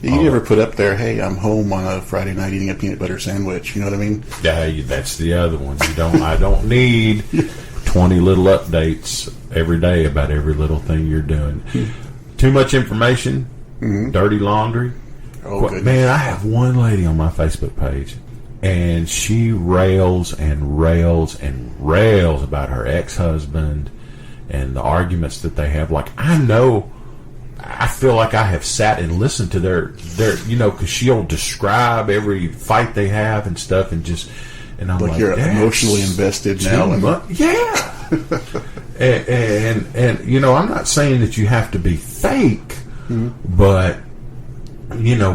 [SPEAKER 2] you ever put up there, hey, I'm home on a Friday night eating a peanut butter sandwich? You know what I mean?
[SPEAKER 1] Yeah, that's the other one. I don't need 20 little updates every day about every little thing you're doing. Too much information. Mm-hmm. Dirty laundry.
[SPEAKER 2] Oh, goodness.
[SPEAKER 1] Man, I have one lady on my Facebook page, and she rails and rails and rails about her ex-husband and the arguments that they have. Like, I feel like I have sat and listened to their because she'll describe every fight they have and stuff, and I'm like,
[SPEAKER 2] you're emotionally invested now.
[SPEAKER 1] Yeah. and I'm not saying that you have to be fake. Mm-hmm. But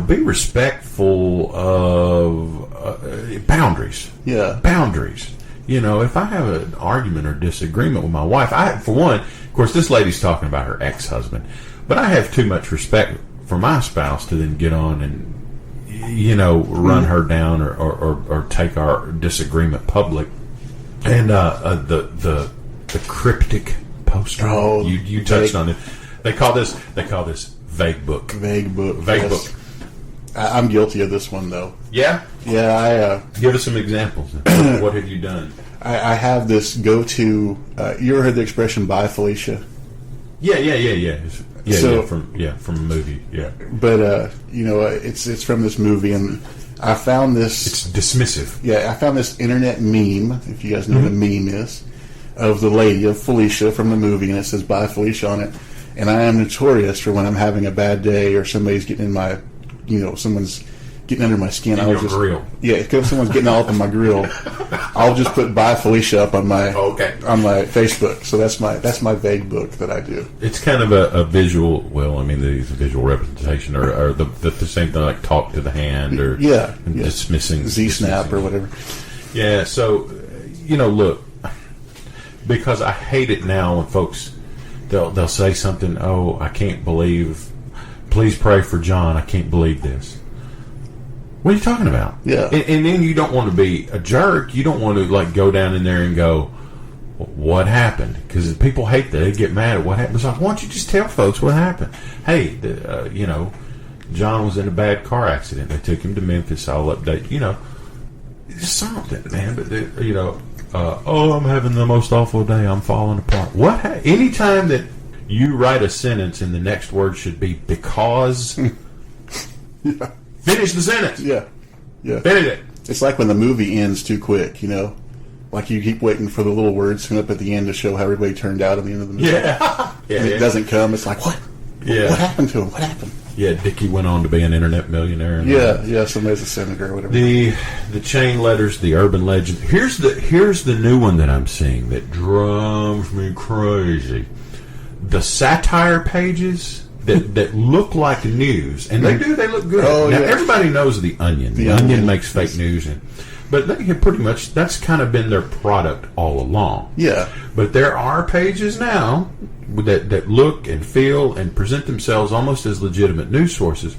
[SPEAKER 1] be respectful of boundaries.
[SPEAKER 2] Yeah,
[SPEAKER 1] boundaries. If I have an argument or disagreement with my wife, for one, of course, this lady's talking about her ex-husband, but I have too much respect for my spouse to then get on and run her down or take our disagreement public. And the cryptic poster.
[SPEAKER 2] Oh,
[SPEAKER 1] you touched on it. They call this vague book.
[SPEAKER 2] Vague book.
[SPEAKER 1] Yes.
[SPEAKER 2] I'm guilty of this one, though.
[SPEAKER 1] Yeah?
[SPEAKER 2] Yeah,
[SPEAKER 1] give us some examples. What have you done?
[SPEAKER 2] I have this go-to... you ever heard the expression, bye, Felicia?
[SPEAKER 1] Yeah. From a movie, yeah.
[SPEAKER 2] But, it's from this movie, and I found this...
[SPEAKER 1] It's dismissive.
[SPEAKER 2] Yeah, I found this internet meme, if you guys know what a meme is, of the lady, of Felicia from the movie, and it says, bye, Felicia on it. And I am notorious for when I'm having a bad day or somebody's getting in my, someone's getting under my skin.
[SPEAKER 1] In your grill.
[SPEAKER 2] Yeah, if someone's getting all up in my grill, I'll just put "Bye Felicia" up on my on my Facebook. So that's my vague book that I do.
[SPEAKER 1] It's kind of a visual. Well, I mean, the visual representation, or the same thing like talk to the hand, or dismissing
[SPEAKER 2] Z-snap or whatever.
[SPEAKER 1] Yeah. So look, because I hate it now when folks. They'll say something. Oh, I can't believe. Please pray for John. I can't believe this. What are you talking about?
[SPEAKER 2] Yeah.
[SPEAKER 1] And then you don't want to be a jerk. You don't want to go down in there and go, what happened? Because people hate that. They get mad at what happened. It's like, why don't you just tell folks what happened? Hey, John was in a bad car accident. They took him to Memphis. I'll update. Just something, man. But I'm having the most awful day. I'm falling apart. What? Anytime that you write a sentence and the next word should be because,
[SPEAKER 2] yeah.
[SPEAKER 1] Finish the sentence.
[SPEAKER 2] Yeah.
[SPEAKER 1] Finish it.
[SPEAKER 2] It's like when the movie ends too quick, Like you keep waiting for the little words to come up at the end to show how everybody turned out at the end of the movie.
[SPEAKER 1] Yeah.
[SPEAKER 2] It doesn't come. It's like, what?
[SPEAKER 1] Yeah.
[SPEAKER 2] What happened to him? What happened?
[SPEAKER 1] Yeah, Dickie went on to be an internet millionaire.
[SPEAKER 2] Somebody's a senator or whatever.
[SPEAKER 1] The chain letters, the urban legend. Here's the new one that I'm seeing that drives me crazy. The satire pages that look like news, and they look good. Now everybody knows the Onion. The Onion makes fake news, But they have pretty much, that's kind of been their product all along.
[SPEAKER 2] Yeah.
[SPEAKER 1] But there are pages now that look and feel and present themselves almost as legitimate news sources.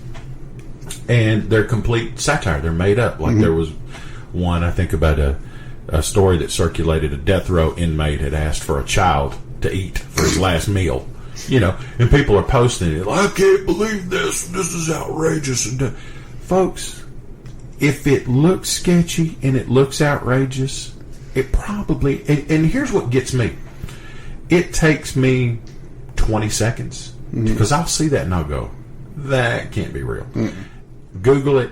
[SPEAKER 1] And they're complete satire. They're made up. Like there was one, I think, about a story that circulated. A death row inmate had asked for a child to eat for his last meal. You know, and people are posting it. I can't believe this. This is outrageous. And folks, if it looks sketchy and it looks outrageous, it probably... And here's what gets me. It takes me 20 seconds. Because I'll see that and I'll go, that can't be real. Google it,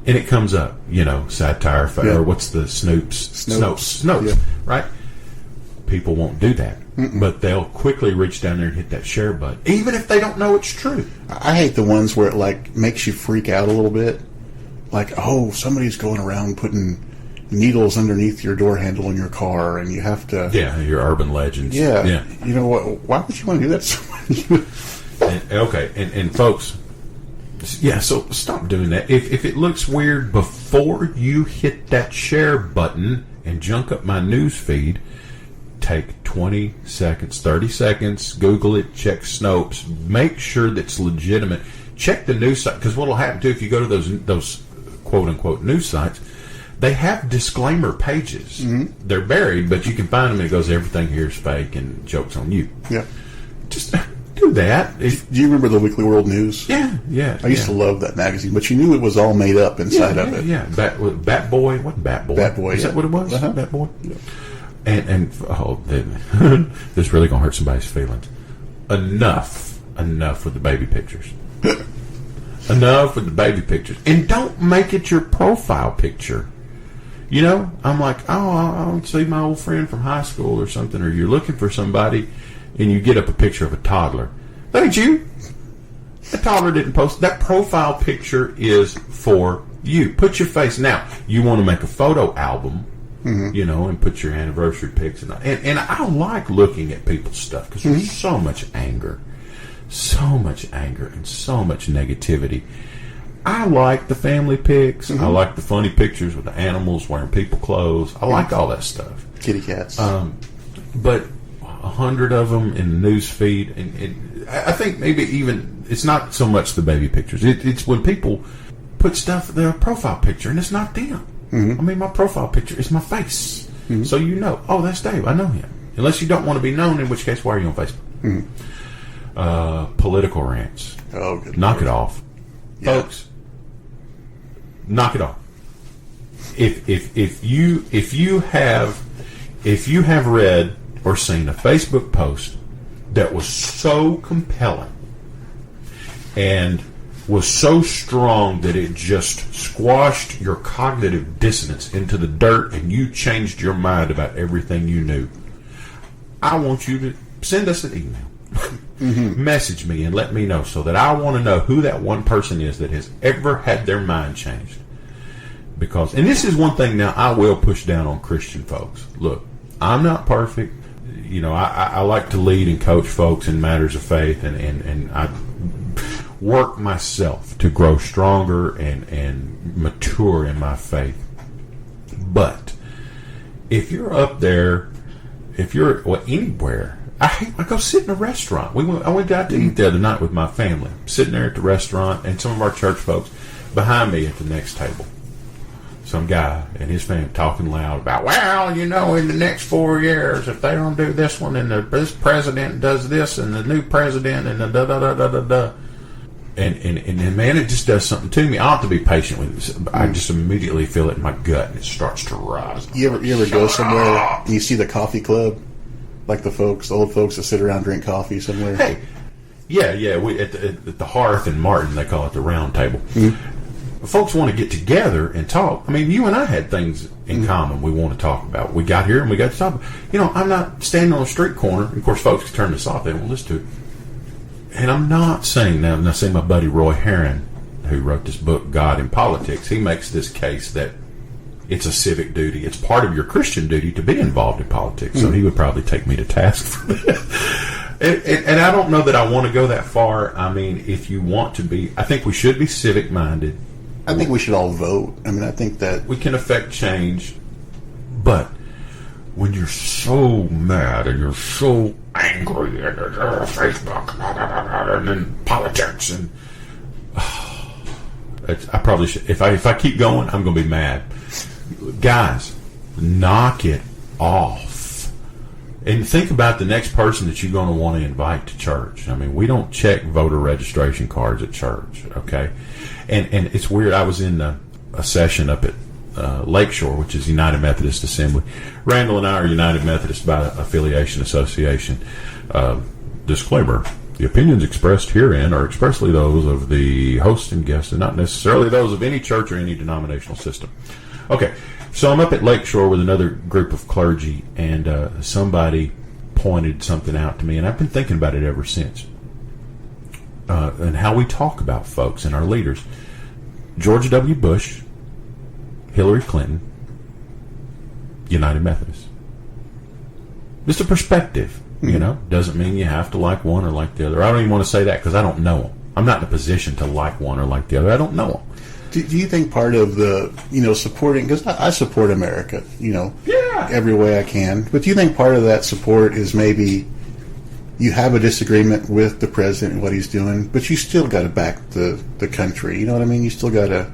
[SPEAKER 1] and it comes up. You know, satire, or what's the Snopes,
[SPEAKER 2] Yeah.
[SPEAKER 1] right? People won't do that. But they'll quickly reach down there and hit that share button, even if they don't know it's true.
[SPEAKER 2] I hate the ones where it like makes you freak out a little bit. Like, oh, somebody's going around putting needles underneath your door handle in your car, and you have to...
[SPEAKER 1] Yeah, your urban legends.
[SPEAKER 2] Yeah. You know what? Why would you want to do that to somebody?
[SPEAKER 1] And folks, yeah, so stop doing that. If it looks weird before you hit that share button and junk up my news feed, take 20 seconds, 30 seconds, Google it, check Snopes, make sure that's legitimate. Check the news site, because what will happen too, if you go to those quote-unquote news sites, they have disclaimer pages. They're buried, but you can find them, and it goes, everything here is fake and joke's on you.
[SPEAKER 2] Yeah.
[SPEAKER 1] Just do that.
[SPEAKER 2] Do you remember the Weekly World News?
[SPEAKER 1] Yeah.
[SPEAKER 2] I used to love that magazine, but you knew it was all made up inside of it.
[SPEAKER 1] Yeah, Bat Boy. What Bat Boy?
[SPEAKER 2] Bat Boy,
[SPEAKER 1] Is that what it was?
[SPEAKER 2] Uh-huh.
[SPEAKER 1] Bat Boy? Yeah. And this is really going to hurt somebody's feelings. Enough with the baby pictures. Enough with the baby pictures. And don't make it your profile picture. You know, I'm like, I'll see my old friend from high school or something, or you're looking for somebody, and you get up a picture of a toddler. That ain't you. The toddler didn't post. That profile picture is for you. Put your face. Now, you want to make a photo album, you know, and put your anniversary pics. And I like looking at people's stuff because there's so much anger and so much negativity. I like the family pics. I like the funny pictures with the animals wearing people clothes. I like all that stuff.
[SPEAKER 2] Kitty cats.
[SPEAKER 1] But 100 of them in the news feed, and I think maybe even it's not so much the baby pictures. It's when people put stuff their profile picture, and it's not them. I mean, my profile picture is my face, so you know. Oh, that's Dave. I know him. Unless you don't want to be known, in which case, why are you on Facebook? Political rants.
[SPEAKER 2] Oh, good.
[SPEAKER 1] Knock it off, folks. Knock it off. If you have read or seen a Facebook post that was so compelling and was so strong that it just squashed your cognitive dissonance into the dirt and you changed your mind about everything you knew, I want you to send us an email. Message me and let me know, so that I want to know who that one person is that has ever had their mind changed. Because, and this is one thing now I will push down on Christian folks. Look, I'm not perfect. You know, I like to lead and coach folks in matters of faith, and I work myself to grow stronger and mature in my faith. But if you're up there, if you're anywhere, I go sit in a restaurant. I went out to eat the other night with my family. I'm sitting there at the restaurant, and some of our church folks behind me at the next table. Some guy and his family talking loud about, well, you know, in the next 4 years, if they don't do this one, and this president does this, and the new president, and the da-da-da-da-da-da. And man, it just does something to me. I have to be patient with this. I just immediately feel it in my gut, and it starts to rise.
[SPEAKER 2] You ever go somewhere and you see the coffee club? Like the old folks that sit around and drink coffee somewhere?
[SPEAKER 1] Hey, yeah. We at the Hearth in Martin, they call it the round table. Folks want to get together and talk. I mean, you and I had things in common we want to talk about. We got here and we got to talk. You know, I'm not standing on a street corner. Of course, folks can turn this off. They won't listen to it. And I'm not saying now, and I see my buddy Roy Herron, who wrote this book, God in Politics, he makes this case that it's a civic duty. It's part of your Christian duty to be involved in politics. So he would probably take me to task for that. And I don't know that I want to go that far. I mean, if you want to be, I think we should be civic-minded.
[SPEAKER 2] I think we should all vote. I mean, I think that
[SPEAKER 3] we can affect change, but when you're so mad and you're so angry and Facebook and then politics and I probably should. If I keep going, I'm going to be mad. Guys, knock it off. And think about the next person that you're going to want to invite to church. I mean, we don't check voter registration cards at church, okay? And it's weird. I was in a session up at Lakeshore, which is United Methodist Assembly. Randall and I are United Methodist by affiliation association. Disclaimer. The opinions expressed herein are expressly those of the host and guest and not necessarily those of any church or any denominational system. Okay, so I'm up at Lakeshore with another group of clergy, and somebody pointed something out to me, and I've been thinking about it ever since. And how we talk about folks and our leaders. George W. Bush, Hillary Clinton, United Methodist. Just a perspective. You know, doesn't mean you have to like one or like the other. I don't even want to say that because I don't know them. I'm not in a position to like one or like the other. I don't know them.
[SPEAKER 2] Do you think part of the, supporting, because I support America, every way I can, but do you think part of that support is maybe you have a disagreement with the president and what he's doing, but you still got to back the country, you know what I mean? You still got to,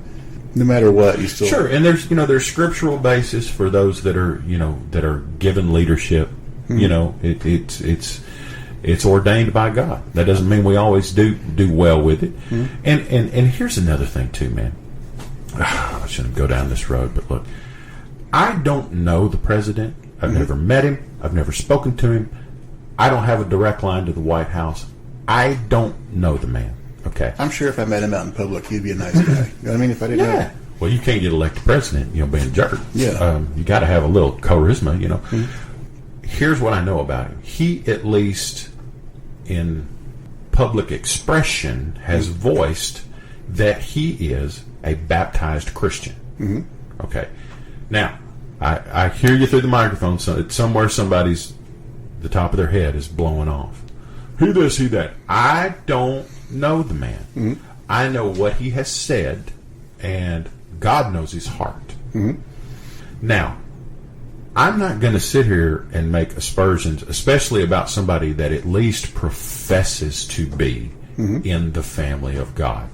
[SPEAKER 2] no matter what, you still...
[SPEAKER 3] Sure, and there's scriptural basis for those that are, that are given leadership. It's ordained by God. That doesn't mean we always do well with it. And here's another thing too, man. I shouldn't go down this road, but look, I don't know the president. I've never met him. I've never spoken to him. I don't have a direct line to the White House. I don't know the man. Okay.
[SPEAKER 2] I'm sure if I met him out in public, he'd be a nice guy. You know what I mean? If I didn't know.
[SPEAKER 3] Well, you can't get elected president, being a jerk.
[SPEAKER 2] Yeah.
[SPEAKER 3] You got to have a little charisma, Here's what I know about him. He, at least in public expression, has voiced that he is a baptized Christian. Okay. Now, I hear you through the microphone. So it's somewhere the top of their head is blowing off. He this, he that. I don't know the man. I know what he has said, and God knows his heart. Now, I'm not going to sit here and make aspersions, especially about somebody that at least professes to be in the family of God.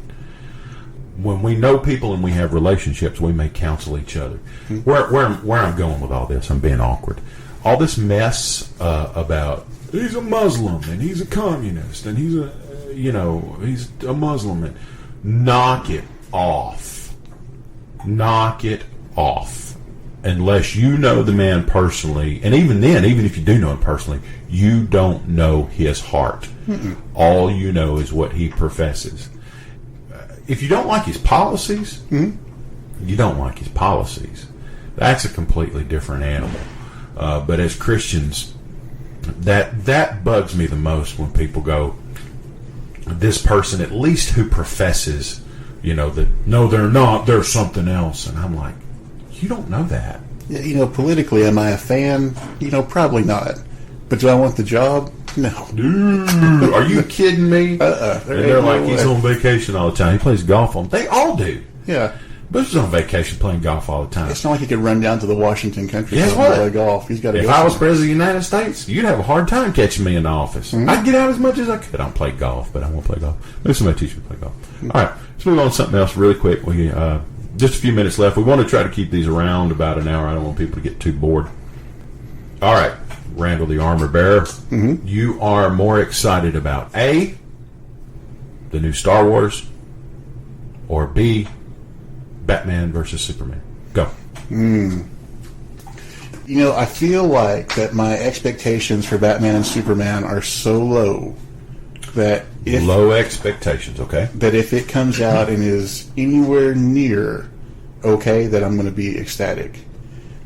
[SPEAKER 3] When we know people and we have relationships, we may counsel each other. Where I'm going with all this, I'm being awkward. All this mess about he's a Muslim and he's a communist and he's a Muslim, and knock it off. Knock it off. Unless you know the man personally, and even then, even if you do know him personally, you don't know his heart. All you know is what he professes. If you don't like his policies, you don't like his policies. That's a completely different animal. But as Christians, that bugs me the most when people go, this person, at least who professes, that no, they're not, they're something else. And I'm like, you don't know that.
[SPEAKER 2] Yeah, politically, am I a fan? Probably not. But do I want the job? No.
[SPEAKER 3] Dude, are you kidding me? They're like, he's on vacation all the time. He plays golf on. They all do.
[SPEAKER 2] Yeah.
[SPEAKER 3] Bush is on vacation playing golf all the time.
[SPEAKER 2] It's not like he could run down to the Washington Country
[SPEAKER 3] Club
[SPEAKER 2] and play golf. He's got to.
[SPEAKER 3] If I was president of the United States, you'd have a hard time catching me in the office. I'd get out as much as I could. I don't play golf, but I won't play golf. Maybe somebody teach me to play golf. All right, let's move on to something else really quick. We just a few minutes left. We want to try to keep these around about an hour. I don't want people to get too bored. All right, Randall, the Armorbearer. You are more excited about A, the new Star Wars, or B, Batman versus Superman? Go.
[SPEAKER 2] I feel like that my expectations for Batman and Superman are so low that
[SPEAKER 3] low expectations, okay?
[SPEAKER 2] That if it comes out and is anywhere near okay, that I'm going to be ecstatic.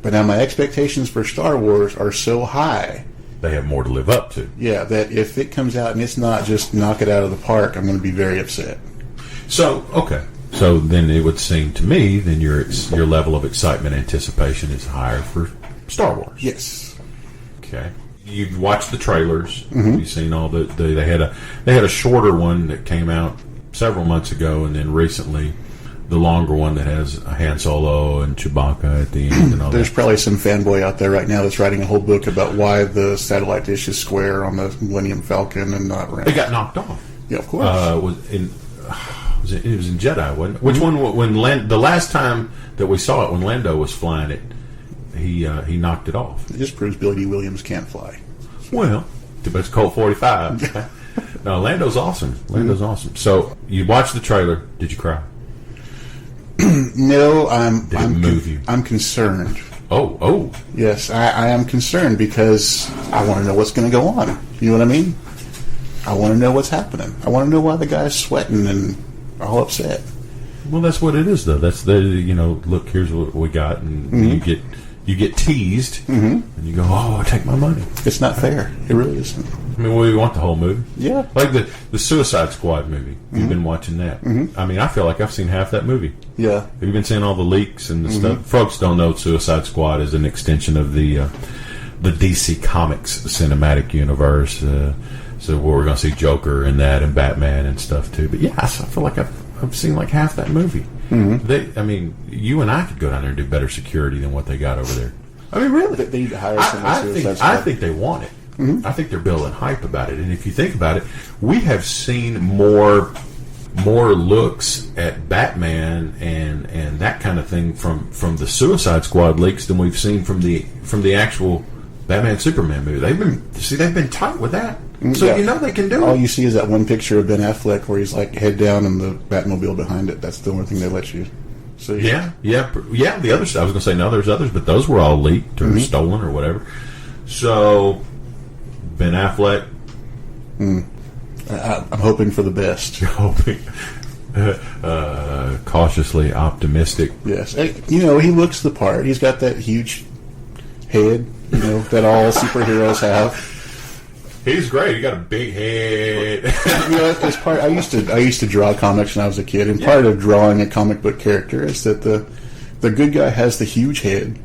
[SPEAKER 2] But now my expectations for Star Wars are so high.
[SPEAKER 3] They have more to live up to.
[SPEAKER 2] Yeah, that if it comes out and it's not just knock it out of the park, I'm going to be very upset.
[SPEAKER 3] So, okay. So then it would seem to me then your level of excitement anticipation is higher for Star Wars.
[SPEAKER 2] Yes.
[SPEAKER 3] Okay. You've watched the trailers. You've seen all they had a shorter one that came out several months ago, and then recently the longer one that has Han Solo and Chewbacca at the end and all
[SPEAKER 2] There's
[SPEAKER 3] that.
[SPEAKER 2] probably some fanboy out there right now that's writing a whole book about why the satellite dish is square on the Millennium Falcon and not round.
[SPEAKER 3] It got knocked off.
[SPEAKER 2] Yeah, of course.
[SPEAKER 3] It was in Jedi, wasn't it? Which one? The last time that we saw it, when Lando was flying it, he knocked it off.
[SPEAKER 2] It just proves Billy D. Williams can't fly.
[SPEAKER 3] Well, but it's Colt 45. No, Lando's awesome. Lando's awesome. So you watched the trailer. Did you cry?
[SPEAKER 2] No,
[SPEAKER 3] Did it move you?
[SPEAKER 2] I'm concerned.
[SPEAKER 3] Oh.
[SPEAKER 2] Yes, I am concerned because I want to know what's going to go on. You know what I mean? I want to know what's happening. I want to know why the guy's sweating and all upset.
[SPEAKER 3] Well, that's what it is, though. That's look, here's what we got, and you get teased, and you go, oh, take my money.
[SPEAKER 2] It's not fair. It really isn't.
[SPEAKER 3] I mean, we want the whole movie.
[SPEAKER 2] Yeah.
[SPEAKER 3] Like the Suicide Squad movie. You've been watching that. I mean, I feel like I've seen half that movie.
[SPEAKER 2] Yeah.
[SPEAKER 3] Have you been seeing all the leaks and the stuff? Folks don't know Suicide Squad is an extension of the DC Comics cinematic universe. So we're going to see Joker in that and Batman and stuff too. But yeah, I feel like I've seen like half that movie. I mean, you and I could go down there and do better security than what they got over there. I mean, really,
[SPEAKER 2] They need to hire somebody.
[SPEAKER 3] I think they want it. I think they're building hype about it. And if you think about it, we have seen more looks at Batman and that kind of thing from the Suicide Squad leaks than we've seen from the actual Batman Superman movie. They've been tight with that. So
[SPEAKER 2] Yeah.
[SPEAKER 3] they can do
[SPEAKER 2] All
[SPEAKER 3] it.
[SPEAKER 2] you see is that one picture of Ben Affleck where he's like head down and the Batmobile behind it. That's the only thing they let you see.
[SPEAKER 3] Yeah. The other stuff, I was going to say no, there's others, but those were all leaked or stolen or whatever. So Ben Affleck,
[SPEAKER 2] I'm hoping for the best.
[SPEAKER 3] hoping, cautiously optimistic.
[SPEAKER 2] Yes. He looks the part. He's got that huge head, that all superheroes have.
[SPEAKER 3] He's great. He got a big head.
[SPEAKER 2] It's part. I used to draw comics when I was a kid, and part of drawing a comic book character is that the good guy has the huge head,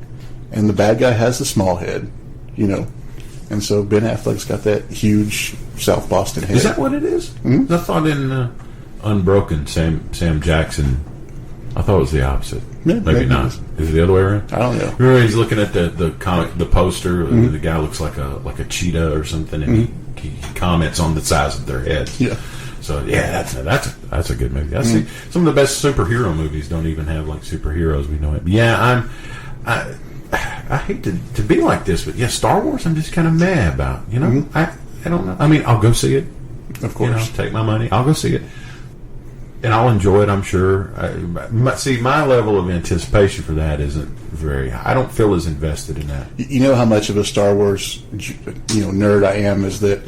[SPEAKER 2] and the bad guy has the small head. And so Ben Affleck's got that huge South Boston head.
[SPEAKER 3] Is that what it is? I thought in Unbroken, Sam Jackson, I thought it was the opposite.
[SPEAKER 2] Yeah,
[SPEAKER 3] maybe not. Is it the other way around?
[SPEAKER 2] I don't know.
[SPEAKER 3] Remember, he's looking at the comic, the poster. The guy looks like a cheetah or something, and he comments on the size of their head.
[SPEAKER 2] Yeah.
[SPEAKER 3] So that's a good movie. I see some of the best superhero movies don't even have like superheroes. We know it. Yeah, I hate to be like this, but yeah, Star Wars. I'm just kind of mad about. I don't know. I mean, I'll go see it.
[SPEAKER 2] Of course.
[SPEAKER 3] Take my money. I'll go see it. And I'll enjoy it, I'm sure. My level of anticipation for that isn't very high. I don't feel as invested in that.
[SPEAKER 2] You know how much of a Star Wars nerd I am is that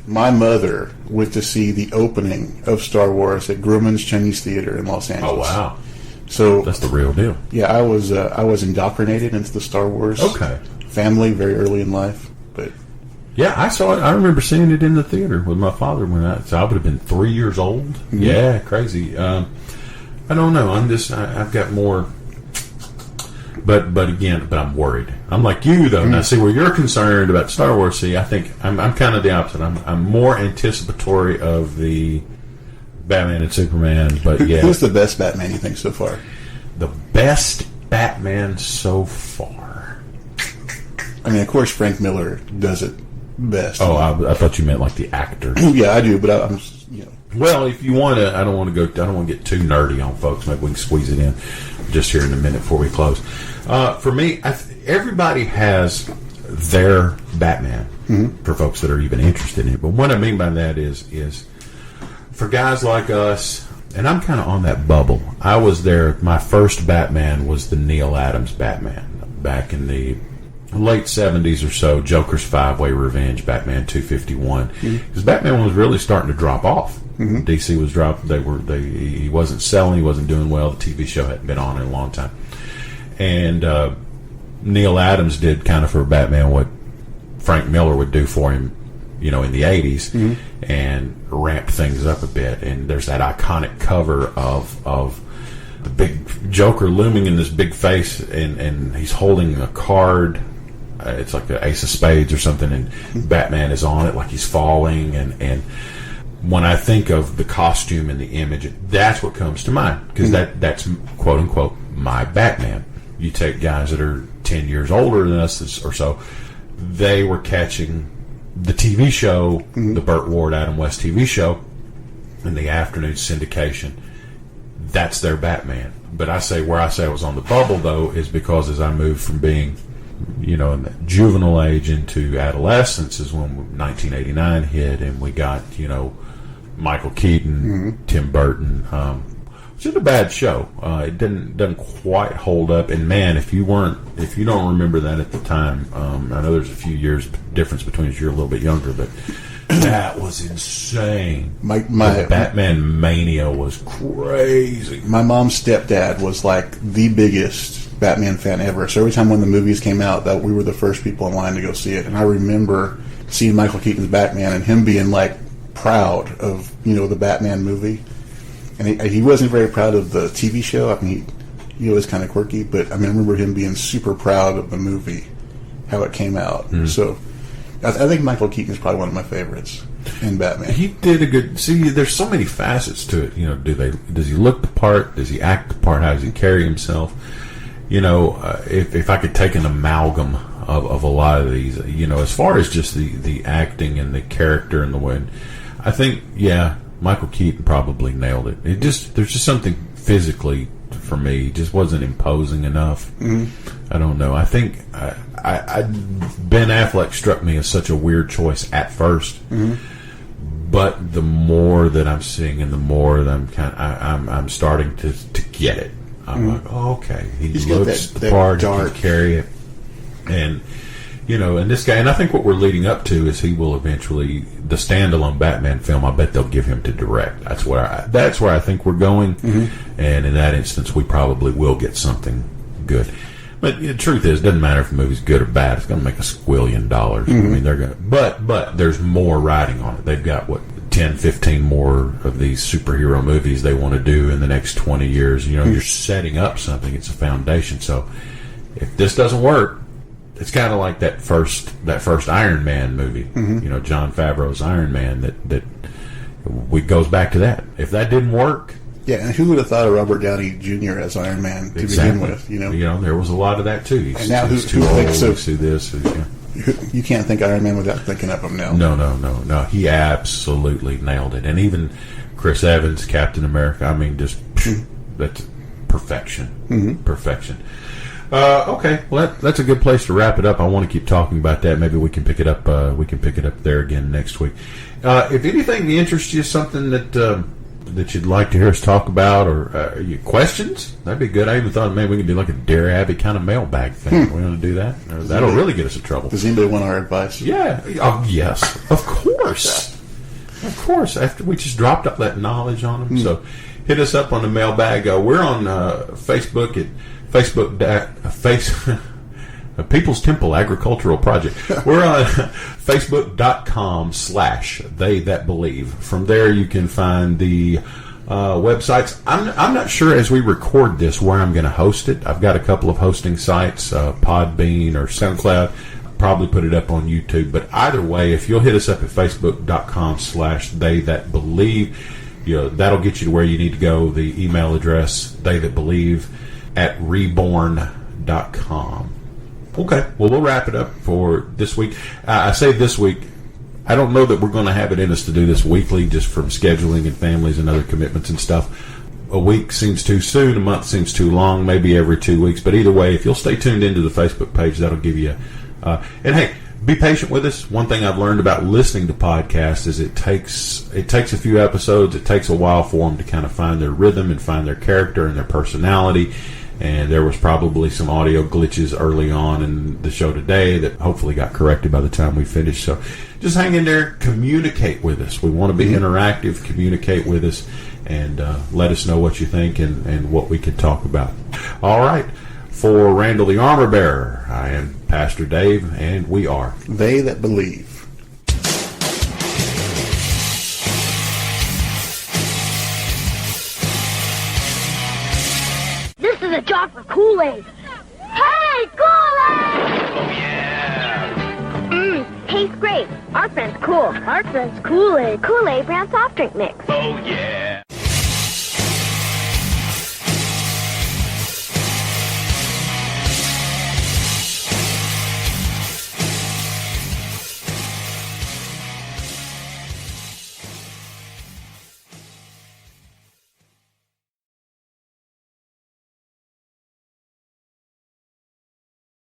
[SPEAKER 2] my mother went to see the opening of Star Wars at Grumman's Chinese Theater in Los Angeles.
[SPEAKER 3] Oh, wow.
[SPEAKER 2] So
[SPEAKER 3] that's the real deal.
[SPEAKER 2] Yeah, I was indoctrinated into the Star Wars family very early in life. But
[SPEAKER 3] yeah, I saw it. I remember seeing it in the theater with my father so I would have been 3 years old. Yeah, crazy. I don't know. I've got more. But I'm worried. I'm like you though. Now, see where you're concerned about Star Wars. See, I think I'm kind of the opposite. I'm more anticipatory of the Batman and Superman. But yeah,
[SPEAKER 2] who's the best Batman you think so far?
[SPEAKER 3] The best Batman so far.
[SPEAKER 2] I mean, of course, Frank Miller does it best.
[SPEAKER 3] Oh, I thought you meant like the actor.
[SPEAKER 2] Yeah, I do, but I'm.
[SPEAKER 3] Well, if you want to, I don't want to get too nerdy on folks. Maybe we can squeeze it in just here in a minute before we close. For me, everybody has their Batman for folks that are even interested in it. But what I mean by that is for guys like us, and I'm kind of on that bubble. I was there. My first Batman was the Neil Adams Batman back in the late 70s or so. Joker's 5-Way Revenge, Batman 251. Because Batman was really starting to drop off. DC was dropped. He wasn't selling. He wasn't doing well. The TV show hadn't been on in a long time. And Neil Adams did kind of for Batman what Frank Miller would do for him, in the 80s, and ramped things up a bit. And there's that iconic cover of the big Joker looming in this big face, and he's holding a card. It's like the Ace of Spades or something, and Batman is on it like he's falling, and when I think of the costume and the image, that's what comes to mind, because that's quote unquote my Batman. You take guys that are 10 years older than us or so, they were catching the TV show, the Burt Ward, Adam West TV show, in the afternoon syndication. That's their Batman. But where I say I was on the bubble, though, is because as I moved from being, in the juvenile age into adolescence is when 1989 hit, and we got, Michael Keaton, Tim Burton, which is a bad show. It doesn't quite hold up. And man, if you don't remember that at the time, I know there's a few years difference between us. You're a little bit younger, but that was insane. My Batman mania was crazy.
[SPEAKER 2] My mom's stepdad was like the biggest Batman fan ever. So every time when the movies came out, that we were the first people in line to go see it. And I remember seeing Michael Keaton's Batman and him being like proud of the Batman movie. And he wasn't very proud of the TV show. I mean, he was kind of quirky, but I remember him being super proud of the movie, how it came out. So I think Michael Keaton is probably one of my favorites in Batman.
[SPEAKER 3] He did a good. See, there's so many facets to it. Does he look the part? Does he act the part? How does he carry himself? If I could take an amalgam of a lot of these, as far as just the acting and the character and the way, I think, Michael Keaton probably nailed it. There's just something physically for me, just wasn't imposing enough. I don't know. I think Ben Affleck struck me as such a weird choice at first, but the more that I'm seeing and the more that I'm starting to get it. I'm like, oh, okay, he looks the part, he can carry it, and and this guy, and I think what we're leading up to is he will eventually, the standalone Batman film, I bet they'll give him to direct. That's where I think we're going, and in that instance, we probably will get something good. But the truth is, it doesn't matter if the movie's good or bad; it's going to make a squillion dollars. I mean, they're going to, but there's more riding on it. They've got 10, 15 more of these superhero movies they want to do in the next 20 years. You're setting up something; it's a foundation. So, if this doesn't work, it's kind of like that first Iron Man movie. Jon Favreau's Iron Man. That goes back to that. If that didn't work,
[SPEAKER 2] and who would have thought of Robert Downey Jr. as Iron Man to begin with?
[SPEAKER 3] There was a lot of that too.
[SPEAKER 2] And now who
[SPEAKER 3] too
[SPEAKER 2] thinks
[SPEAKER 3] old
[SPEAKER 2] of
[SPEAKER 3] to do this?
[SPEAKER 2] You can't think Iron Man without thinking of him now.
[SPEAKER 3] No. He absolutely nailed it. And even Chris Evans, Captain America. I mean, just that's perfection. Perfection. Okay, well that's a good place to wrap it up. I want to keep talking about that. Maybe we can pick it up. We can pick it up there again next week. If anything interests you, something that you'd like to hear us talk about, or questions, that'd be good. I even thought maybe we could do like a Dear Abby kind of mailbag thing. We're going to do that. That'll really get us in trouble.
[SPEAKER 2] Does anybody want our advice?
[SPEAKER 3] Yeah. Oh, yes. Of course. Of course. After we just dropped up that knowledge on them, so hit us up on the mailbag. We're on Facebook at People's Temple Agricultural Project. We're on Facebook.com/TheyThatBelieve. From there, you can find the websites. I'm not sure as we record this where I'm going to host it. I've got a couple of hosting sites, Podbean or SoundCloud. I'll probably put it up on YouTube. But either way, if you'll hit us up at Facebook.com/TheyThatBelieve, that'll get you to where you need to go. The email address, TheyThatBelieve@reborn.com. Okay, well, we'll wrap it up for this week. I say this week. I don't know that we're going to have it in us to do this weekly, just from scheduling and families and other commitments and stuff. A week seems too soon. A month seems too long. Maybe every 2 weeks. But either way, if you'll stay tuned into the Facebook page, that'll give you. And hey, be patient with us. One thing I've learned about listening to podcasts is it takes a few episodes. It takes a while for them to kind of find their rhythm and find their character and their personality. And there was probably some audio glitches early on in the show today that hopefully got corrected by the time we finished. So just hang in there. Communicate with us. We want to be interactive. Communicate with us and let us know what you think and what we can talk about. All right. For Randall the Armorbearer, I am Pastor Dave, and we are
[SPEAKER 2] They That Believe.
[SPEAKER 4] This is a job for Kool Aid. Hey, Kool Aid!
[SPEAKER 5] Oh, yeah!
[SPEAKER 4] Tastes great. Our friend's cool. Our friend's Kool Aid. Kool Aid brand soft drink mix.
[SPEAKER 5] Oh, yeah.